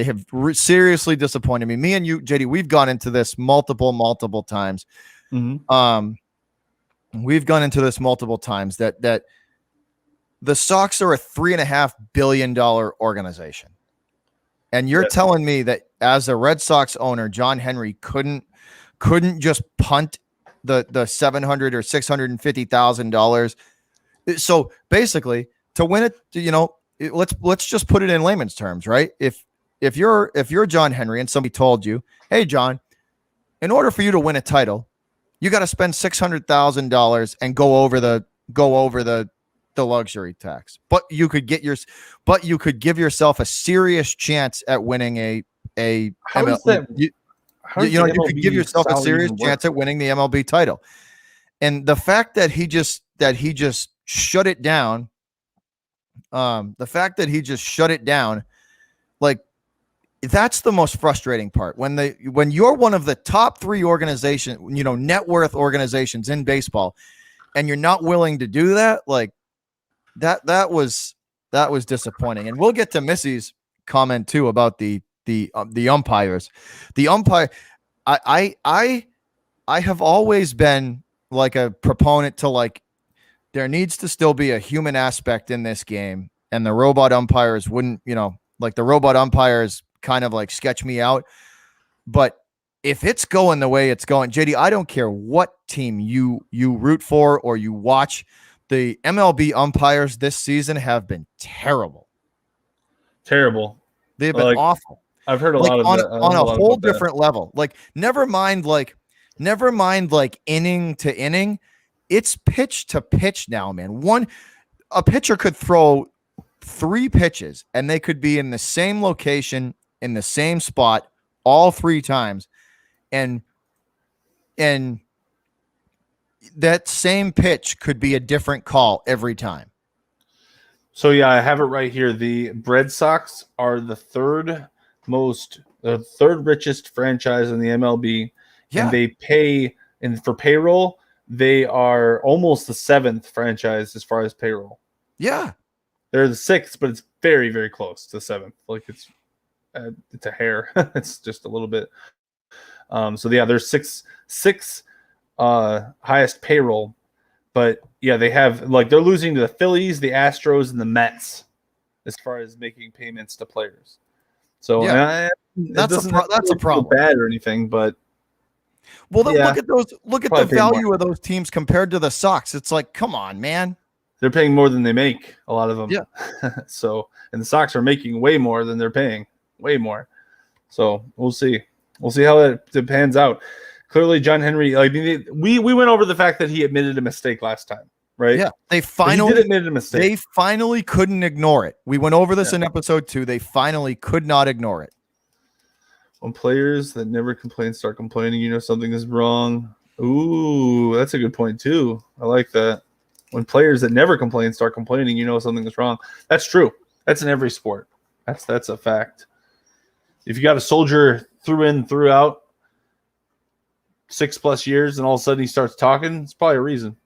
seriously disappointed me. Me and you, JD, we've gone into this multiple times. Mm-hmm. We've gone into this multiple times that the Sox are a $3.5 billion organization, and you're telling me that as a Red Sox owner, John Henry couldn't just punt the $700,000 or $650,000. So basically, to win it, let's just put it in layman's terms, right? If you're John Henry and somebody told you, "Hey, John, in order for you to win a title, you got to spend $600,000 and go over the luxury tax, but you could give yourself a serious chance at winning a MLB. You could give yourself a serious chance at winning the MLB title." And the fact that he just shut it down, like, that's the most frustrating part. When you're one of the top 3 organizations, net worth organizations in baseball, and you're not willing to do that, like that was disappointing. And we'll get to Missy's comment too about the umpires. The umpire, I have always been like a proponent to, like, there needs to still be a human aspect in this game, and the robot umpires wouldn't, like, the robot umpires kind of like sketch me out. But if it's going the way it's going, JD, I don't care what team you root for or you watch, the MLB umpires this season have been terrible. They've been awful. I've heard a lot of that, on a whole different level. Like, never mind like inning to inning. It's pitch to pitch now, man. A pitcher could throw 3 pitches and they could be in the same location, in the same spot all 3 times. And that same pitch could be a different call every time. So yeah, I have it right here. The Red Sox are the third richest franchise in the MLB. Yeah. And they pay, and for payroll, they are almost the 7th franchise as far as payroll. Yeah. They're the 6th, but it's very, very close to 7th. Like, it's a hair. It's just a little bit. So yeah, there's six highest payroll, but yeah, they have, like, they're losing to the Phillies, the Astros, and the Mets as far as making payments to players. So yeah, that's a problem. Bad or anything, but look at the value of those teams compared to the Sox. It's like, come on, man. They're paying more than they make, a lot of them. Yeah. So, and the Sox are making way more than they're paying, way more. So we'll see. We'll see how it pans out. Clearly, John Henry, we went over the fact that he admitted a mistake last time, right? Yeah, he did admit a mistake. They finally couldn't ignore it. We went over this in episode 2. They finally could not ignore it. When players that never complain start complaining, something is wrong. Ooh, that's a good point too. I like that. When players that never complain start complaining, something is wrong. That's true. That's in every sport. That's a fact. If you got a soldier through in, through out, 6+ years, and all of a sudden he starts talking, it's probably a reason.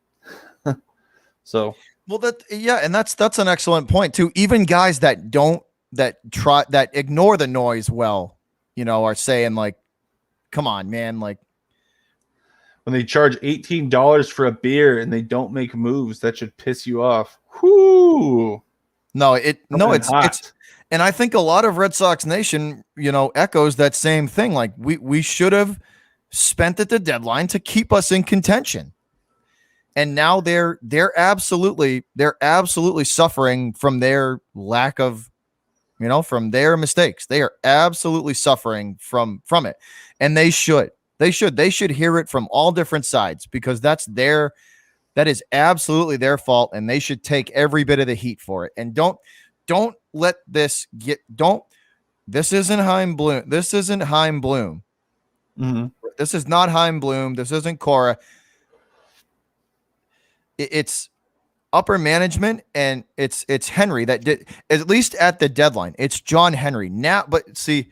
So, well, and that's an excellent point too. Even guys that ignore the noise well, are saying like, come on, man, like when they charge $18 for a beer and they don't make moves, that should piss you off. Whoo! It's and I think a lot of Red Sox Nation, echoes that same thing. Like we should have spent at the deadline to keep us in contention. And now they're absolutely suffering from their lack of, from their mistakes. They are absolutely suffering from it. And they should hear it from all different sides, because that is absolutely their fault, and they should take every bit of the heat for it. And don't let this this isn't Heim Bloom. This isn't Heim Bloom. Mm-hmm. This is not Heim Bloom. This isn't Cora. It's upper management, and it's Henry that did, at least at the deadline. It's John Henry now, but see,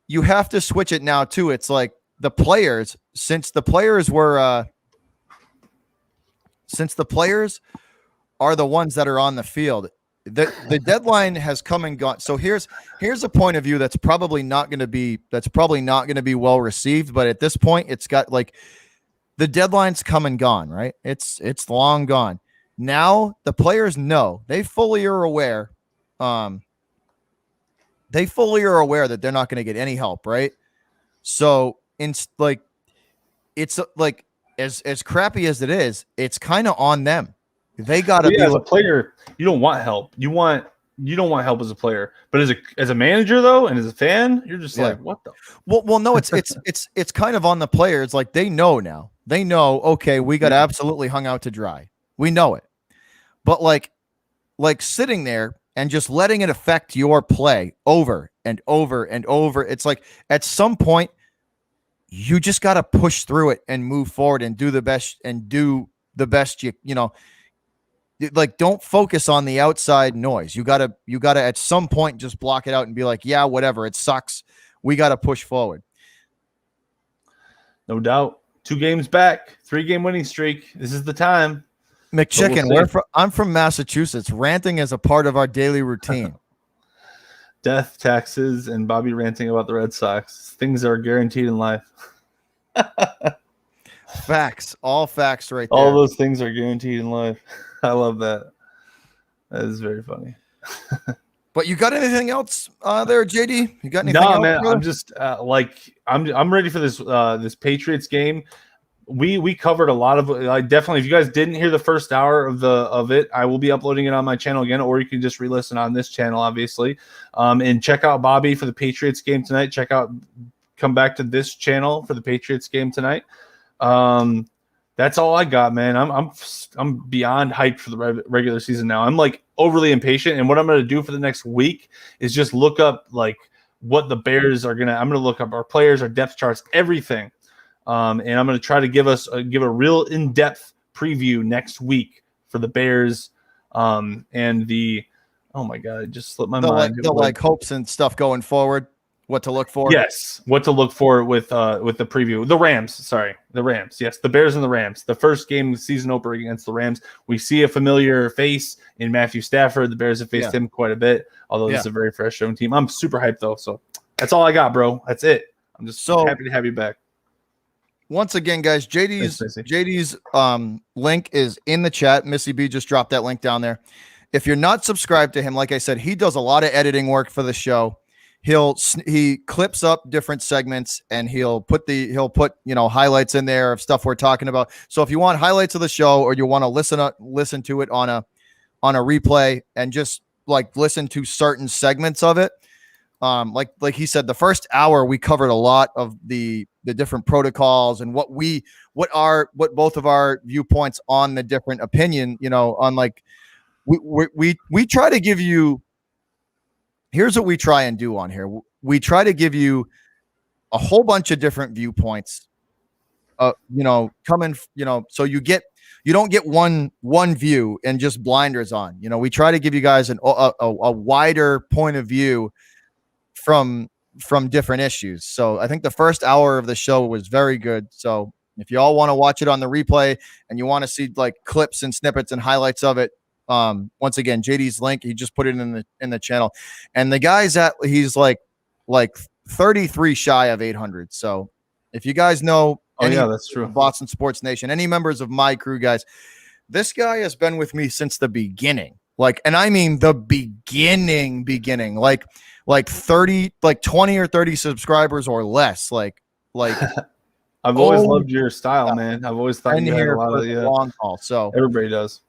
you have to switch it now too. It's like the players, since the players are the ones that are on the field. The deadline has come and gone. So here's a point of view that's probably not going to be well received. But at this point, it's got like the deadline's come and gone, right? It's long gone. Now the players know, they fully are aware. They fully are aware that they're not going to get any help, right? So it's like as crappy as it is, it's kind of on them. They got to be as a player. You don't want help. You don't want help as a player, but as a manager though, and as a fan, you're just like, what the? Well, no, it's kind of on the players. Like they know now. They know, okay, we got absolutely hung out to dry. We know it, but like sitting there and just letting it affect your play over and over and over. It's like at some point, you just got to push through it and move forward and do the best you like, don't focus on the outside noise. You gotta at some point just block it out and be like, yeah, whatever. It sucks. We got to push forward. No doubt. 2 games back, 3-game winning streak. This is the time. McChicken, I'm from Massachusetts. Ranting is a part of our daily routine. Death, taxes, and Bobby ranting about the Red Sox. Things are guaranteed in life. Facts. All facts right there. All those things are guaranteed in life. I love that. That is very funny. But you got anything else there, JD? You got anything else? No, man. Brother? I'm just I'm ready for this Patriots game. We covered a lot of definitely. If you guys didn't hear the first hour of it, I will be uploading it on my channel again, or you can just re-listen on this channel, obviously. And check out Bobby for the Patriots game tonight. Come back to this channel for the Patriots game tonight. That's all I got, man. I'm beyond hyped for the regular season now. I'm like overly impatient, and what I'm going to do for the next week is just look up like what the Bears are gonna. I'm going to look up our players, our depth charts, everything, and I'm going to try to give a real in-depth preview next week for the Bears, and the. Oh my God! It just slipped my mind. The hopes and stuff going forward. What to look for? Yes, what to look for with the preview. The Rams, the Rams. Yes, the Bears and the Rams. The first game of the season opener against the Rams. We see a familiar face in Matthew Stafford. The Bears have faced him quite a bit, although this is a very fresh young team. I'm super hyped though, so that's all I got, bro. That's it. I'm just so happy to have you back. Once again, guys, JD's link is in the chat. Missy B just dropped that link down there. If you're not subscribed to him, like I said, he does a lot of editing work for the show. He clips up different segments, and he'll put highlights in there of stuff we're talking about. So if you want highlights of the show, or you want to listen to it on a replay and just like listen to certain segments of it, like he said, the first hour we covered a lot of the different protocols and what both of our viewpoints on the different opinion, on like we try to give you. Here's what we try and do on here. We try to give you a whole bunch of different viewpoints coming, so you don't get one view and just blinders on. We try to give you guys a wider point of view from different issues. So I think the first hour of the show was very good. So if you all want to watch it on the replay and you want to see like clips and snippets and highlights of it, once again, JD's link, he just put it in the channel, and the guy's he's like 33 shy of 800. So if you guys know, that's true. Boston Sports Nation, any members of my crew, guys, this guy has been with me since the beginning. And I mean the beginning, like 30, like 20 or 30 subscribers or less. Like I've always loved your style, man. I've always thought you had a lot of long haul. So everybody does.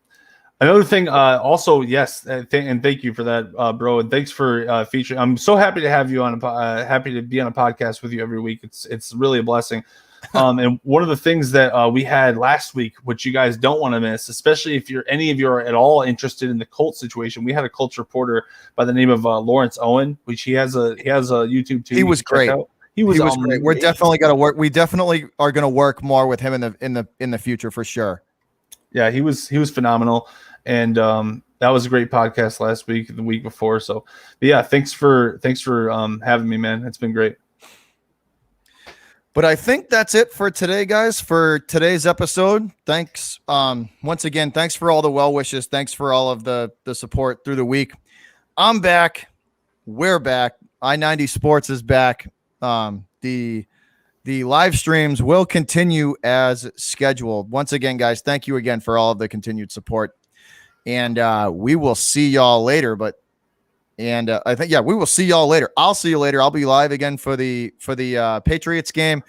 Another thing, also, yes, and thank you for that, bro, and thanks for featuring. I'm so happy to have you on. Happy to be on a podcast with you every week. It's really a blessing. And one of the things that we had last week, which you guys don't want to miss, especially if any of you are at all interested in the Colts situation, we had a Colts reporter by the name of Lawrence Owen, which he has a YouTube too. He was great. He was great. We're definitely going to work. We definitely are going to work more with him in the future for sure. Yeah, he was phenomenal, and that was a great podcast last week, the week before. So, but yeah, thanks for having me, man. It's been great. But I think that's it for today, guys, for today's episode. Thanks. Once again, thanks for all the well wishes. Thanks for all of the support through the week. I'm back. We're back. I-90 Sports is back. The live streams will continue as scheduled. Once again, guys, thank you again for all of the continued support. And we will see y'all later. I think, we will see y'all later. I'll see you later. I'll be live again for the Patriots game.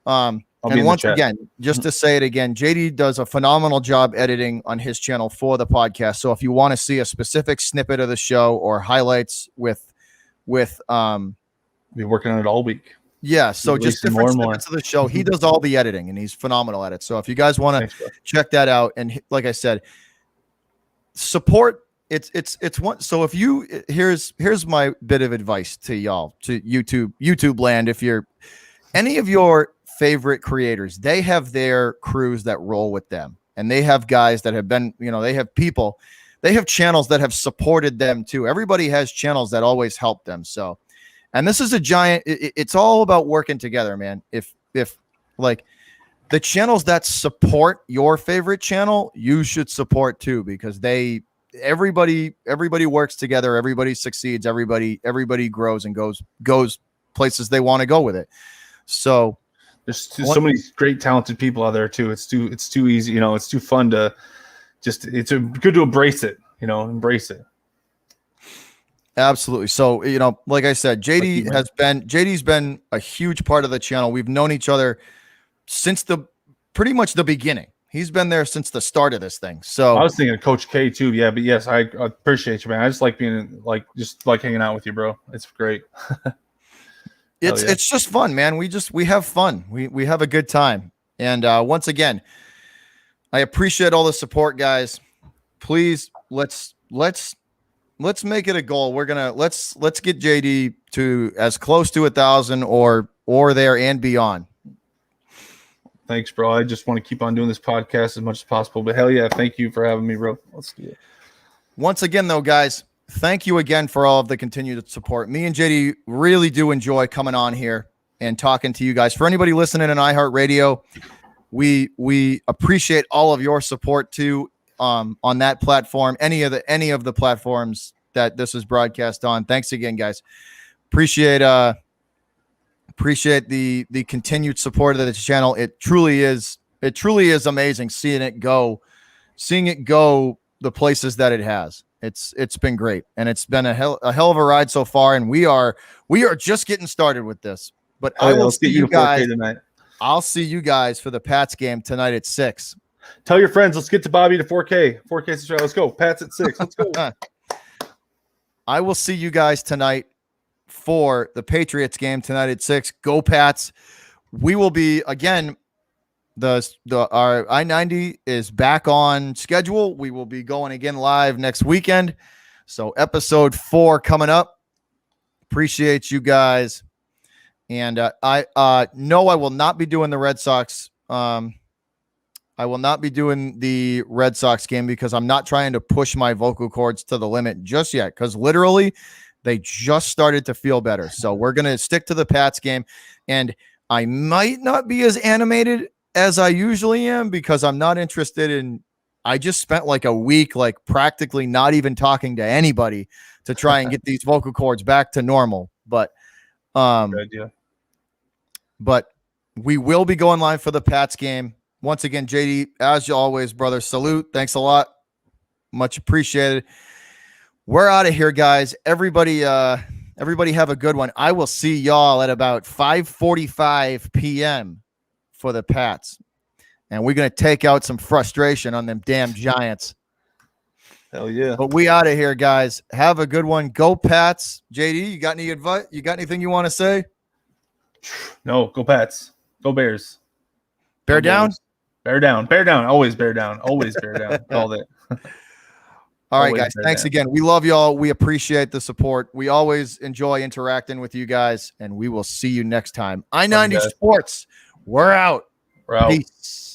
And once again, just to say it again, JD does a phenomenal job editing on his channel for the podcast. So if you want to see a specific snippet of the show or highlights with be working on it all week. Yeah, so just different snippets of the show. He does all the editing, and he's phenomenal at it. So if you guys want to check that out, and like I said, support. It's one. So if you here's my bit of advice to y'all, to YouTube land. If you're any of your favorite creators, they have their crews that roll with them, and they have guys that have been, they have people, they have channels that have supported them too. Everybody has channels that always help them. So. And this is a giant. It's all about working together, man. If like the channels that support your favorite channel, you should support too, because everybody works together. Everybody succeeds. Everybody grows and goes places they want to go with it. So there's so many great talented people out there too. It's too easy. It's too fun to just. It's good to embrace it. Embrace it. Absolutely. So, like I said, JD's been a huge part of the channel. We've known each other since pretty much the beginning. He's been there since the start of this thing. So I was thinking of Coach K too. Yeah, but yes, I appreciate you, man. I just like being just hanging out with you, bro. It's great. It's just fun, man. We have fun. We have a good time. And once again, I appreciate all the support, guys. Please let's make it a goal. We're gonna let's get JD to as close to 1,000 or there and beyond. Thanks, bro. I just want to keep on doing this podcast as much as possible. But hell yeah, thank you for having me, bro. Let's do it. Once again, though, guys, thank you again for all of the continued support. Me and JD really do enjoy coming on here and talking to you guys. For anybody listening on iHeartRadio, we appreciate all of your support too. On that platform, any of the platforms that this is broadcast on. Thanks again, guys. Appreciate the continued support of this channel. It truly is amazing seeing it go the places that it has. It's been great, and it's been a hell of a ride so far, and we are just getting started with this. But I will see you guys tonight. I'll see you guys for the Pats game tonight at 6. Tell your friends. Let's get to Bobby to 4K. 4K subscribe. Let's go. Pats at 6. Let's go. I will see you guys tonight for the Patriots game tonight at 6. Go Pats. We will be again. Our I-90 is back on schedule. We will be going again live next weekend. So episode 4 coming up. Appreciate you guys. And I will not be doing the Red Sox I will not be doing the Red Sox game because I'm not trying to push my vocal cords to the limit just yet, because literally they just started to feel better. So we're going to stick to the Pats game, and I might not be as animated as I usually am because I'm not interested in – I just spent like a week like practically not even talking to anybody to try and get these vocal cords back to normal. But Good idea. But we will be going live for the Pats game. Once again, JD, as always, brother, salute. Thanks a lot. Much appreciated. We're out of here, guys. Everybody have a good one. I will see y'all at about 5:45 p.m. for the Pats. And we're going to take out some frustration on them damn Giants. Hell yeah. But we out of here, guys. Have a good one. Go Pats. JD, you got any advice? You got anything you want to say? No, go Pats. Go Bears. Bear down? Bears. Bear down. Bear down. Always bear down. Always bear down. Called it. All right, guys. Thanks again. We love y'all. We appreciate the support. We always enjoy interacting with you guys, and we will see you next time. I-90 Sports. We're out. We're out. Peace.